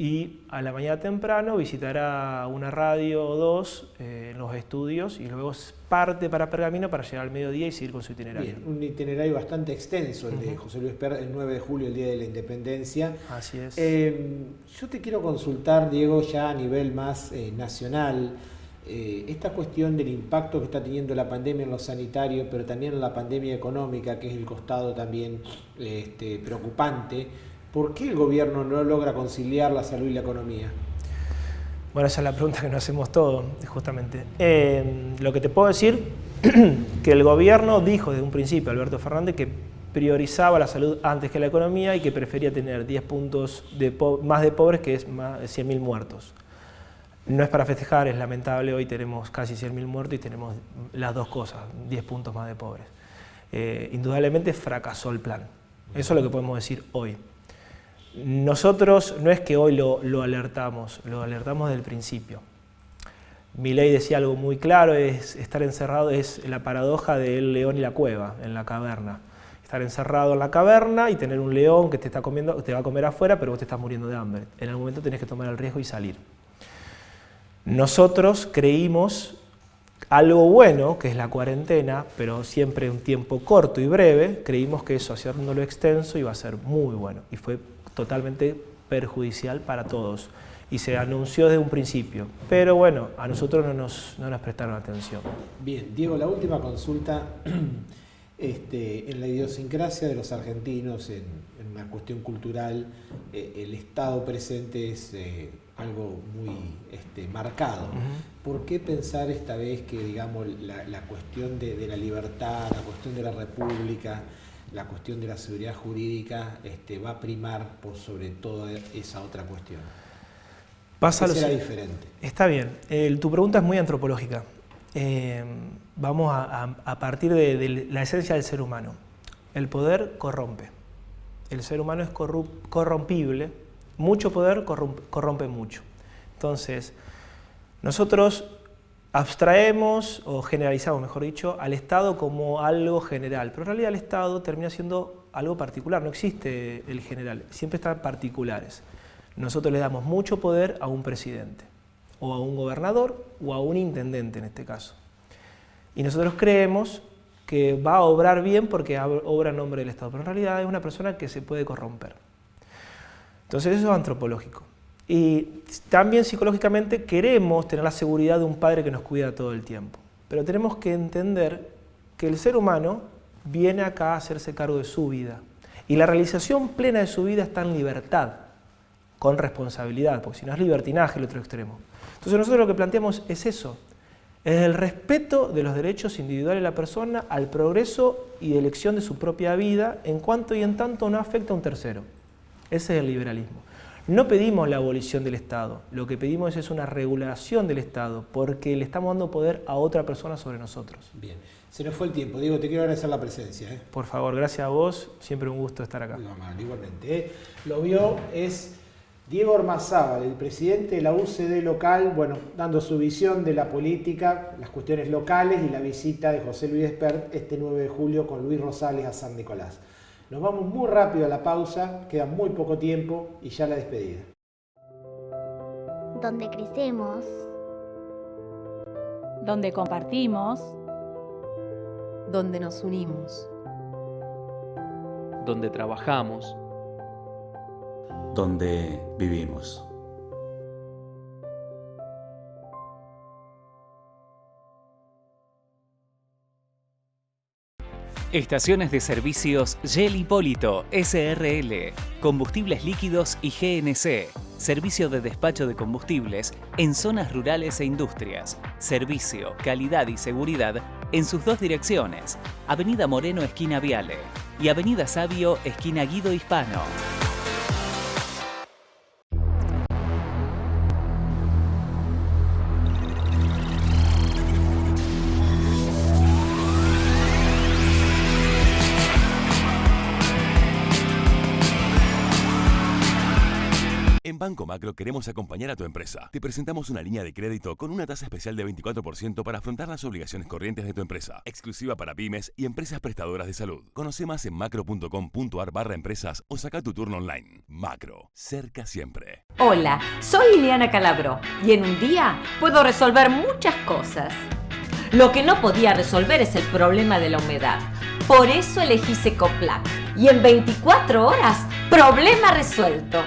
y a la mañana temprano visitará una radio o dos en los estudios y luego parte para Pergamino para llegar al mediodía y seguir con su itinerario. Bien, un itinerario bastante extenso el de José Luis Espert, el 9 de julio, el Día de la Independencia. Así es. Yo te quiero consultar, Diego, ya a nivel más nacional, esta cuestión del impacto que está teniendo la pandemia en lo sanitario, pero también en la pandemia económica, que es el costado también preocupante. ¿Por qué el gobierno no logra conciliar la salud y la economía? Bueno, esa es la pregunta que nos hacemos todos, justamente. Lo que te puedo decir, que el gobierno dijo desde un principio, Alberto Fernández, que priorizaba la salud antes que la economía y que prefería tener 10 puntos más de pobres que es más de 100.000 muertos. No es para festejar, es lamentable, hoy tenemos casi 100.000 muertos y tenemos las dos cosas, 10 puntos más de pobres. Indudablemente fracasó el plan, eso es lo que podemos decir hoy. Nosotros no es que hoy lo alertamos desde el principio. Milei decía algo muy claro, es estar encerrado, es la paradoja del león y la cueva, en la caverna. Estar encerrado en la caverna y tener un león que te está comiendo, te va a comer afuera, pero vos te estás muriendo de hambre. En algún momento tenés que tomar el riesgo y salir. Nosotros creímos algo bueno, que es la cuarentena, pero siempre un tiempo corto y breve, creímos que eso, haciéndolo extenso, iba a ser muy bueno. Y fue totalmente perjudicial para todos. Y se anunció desde un principio. Pero bueno, a nosotros no nos prestaron atención. Bien, Diego, la última consulta. En la idiosincrasia de los argentinos, en una cuestión cultural, el Estado presente es algo muy marcado. ¿Por qué pensar esta vez que, digamos, la cuestión de la libertad, la cuestión de la república, la cuestión de la seguridad jurídica va a primar por sobre toda esa otra cuestión? ¿Qué será diferente? Está bien. Tu pregunta es muy antropológica. Vamos a partir de la esencia del ser humano. El poder corrompe. El ser humano es corrompible. Mucho poder corrompe mucho. Entonces, nosotros abstraemos o generalizamos, mejor dicho, al Estado como algo general, pero en realidad el Estado termina siendo algo particular, no existe el general, siempre están particulares. Nosotros le damos mucho poder a un presidente, o a un gobernador, o a un intendente en este caso. Y nosotros creemos que va a obrar bien porque obra en nombre del Estado, pero en realidad es una persona que se puede corromper. Entonces eso es antropológico. Y también psicológicamente queremos tener la seguridad de un padre que nos cuida todo el tiempo. Pero tenemos que entender que el ser humano viene acá a hacerse cargo de su vida. Y la realización plena de su vida está en libertad, con responsabilidad, porque si no es libertinaje el otro extremo. Entonces nosotros lo que planteamos es eso, es el respeto de los derechos individuales de la persona al progreso y elección de su propia vida en cuanto y en tanto no afecta a un tercero. Ese es el liberalismo. No pedimos la abolición del Estado, lo que pedimos es una regulación del Estado, porque le estamos dando poder a otra persona sobre nosotros. Bien, se nos fue el tiempo. Diego, te quiero agradecer la presencia. Por favor, gracias a vos, siempre un gusto estar acá. Igualmente. Lo vio, es Diego Ormazábal, el presidente de la UCD local, bueno, dando su visión de la política, las cuestiones locales y la visita de José Luis Espert este 9 de julio con Luis Rosales a San Nicolás. Nos vamos muy rápido a la pausa, queda muy poco tiempo y ya la despedida. Donde crecemos, donde compartimos, donde nos unimos, donde trabajamos, donde vivimos. Estaciones de servicios Shell Hipólito, SRL, combustibles líquidos y GNC, servicio de despacho de combustibles en zonas rurales e industrias, servicio, calidad y seguridad en sus dos direcciones, Avenida Moreno esquina Viale y Avenida Sabio esquina Guido Hispano. En Banco Macro queremos acompañar a tu empresa. Te presentamos una línea de crédito con una tasa especial de 24% para afrontar las obligaciones corrientes de tu empresa, exclusiva para pymes y empresas prestadoras de salud. Conoce más en macro.com.ar/empresas o saca tu turno online. Macro, cerca siempre. Hola, soy Liliana Calabro y en un día puedo resolver muchas cosas. Lo que no podía resolver es el problema de la humedad. Por eso elegí Secoplac y en 24 horas, problema resuelto.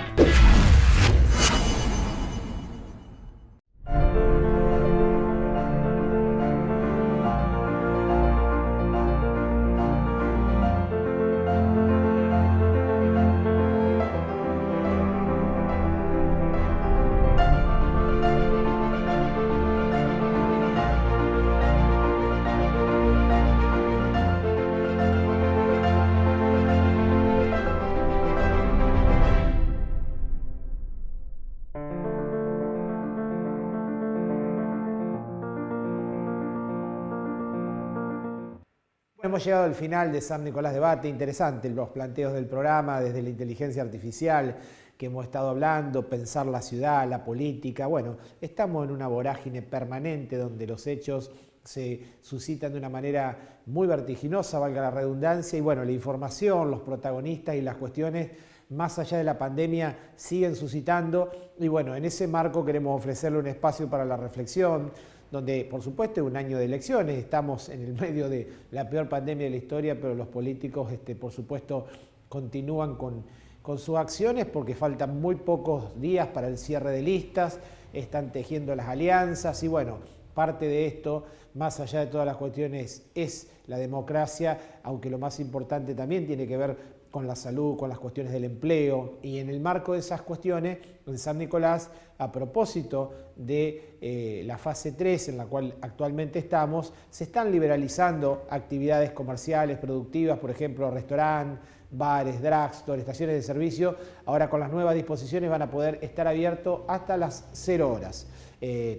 Hemos llegado al final de San Nicolás Debate. Interesante los planteos del programa, desde la inteligencia artificial que hemos estado hablando, pensar la ciudad, la política. Bueno, estamos en una vorágine permanente donde los hechos se suscitan de una manera muy vertiginosa, valga la redundancia, y bueno, la información, los protagonistas y las cuestiones más allá de la pandemia siguen suscitando, y bueno, en ese marco queremos ofrecerle un espacio para la reflexión, donde por supuesto es un año de elecciones, estamos en el medio de la peor pandemia de la historia, pero los políticos por supuesto continúan con sus acciones porque faltan muy pocos días para el cierre de listas, están tejiendo las alianzas y bueno, parte de esto, más allá de todas las cuestiones, es la democracia, aunque lo más importante también tiene que ver con la salud, con las cuestiones del empleo, y en el marco de esas cuestiones, en San Nicolás, a propósito de la fase 3 en la cual actualmente estamos, se están liberalizando actividades comerciales, productivas, por ejemplo, restaurantes, bares, drugstores, estaciones de servicio. Ahora con las nuevas disposiciones van a poder estar abiertos hasta las 0 horas.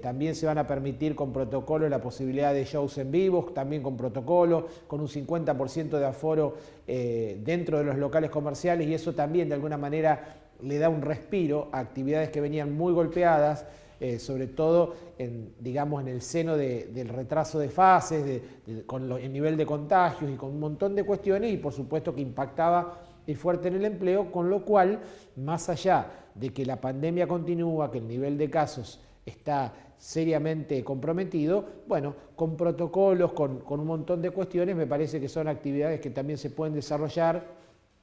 También se van a permitir con protocolo la posibilidad de shows en vivo, también con protocolo, con un 50% de aforo dentro de los locales comerciales, y eso también de alguna manera le da un respiro a actividades que venían muy golpeadas, sobre todo digamos, en el seno del retraso de fases, con el nivel de contagios y con un montón de cuestiones, y por supuesto que impactaba y fuerte en el empleo, con lo cual, más allá de que la pandemia continúa, que el nivel de casos está seriamente comprometido, bueno, con protocolos, con un montón de cuestiones, me parece que son actividades que también se pueden desarrollar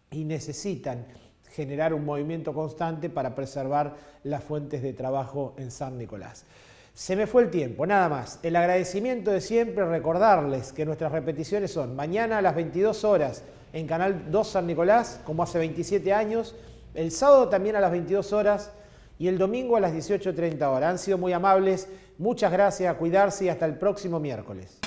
y necesitan generar un movimiento constante para preservar las fuentes de trabajo en San Nicolás. Se me fue el tiempo, nada más. El agradecimiento de siempre, recordarles que nuestras repeticiones son mañana a las 22 horas en Canal 2 San Nicolás, como hace 27 años, el sábado también a las 22 horas, y el domingo a las 18:30 horas. Han sido muy amables, muchas gracias, a cuidarse y hasta el próximo miércoles.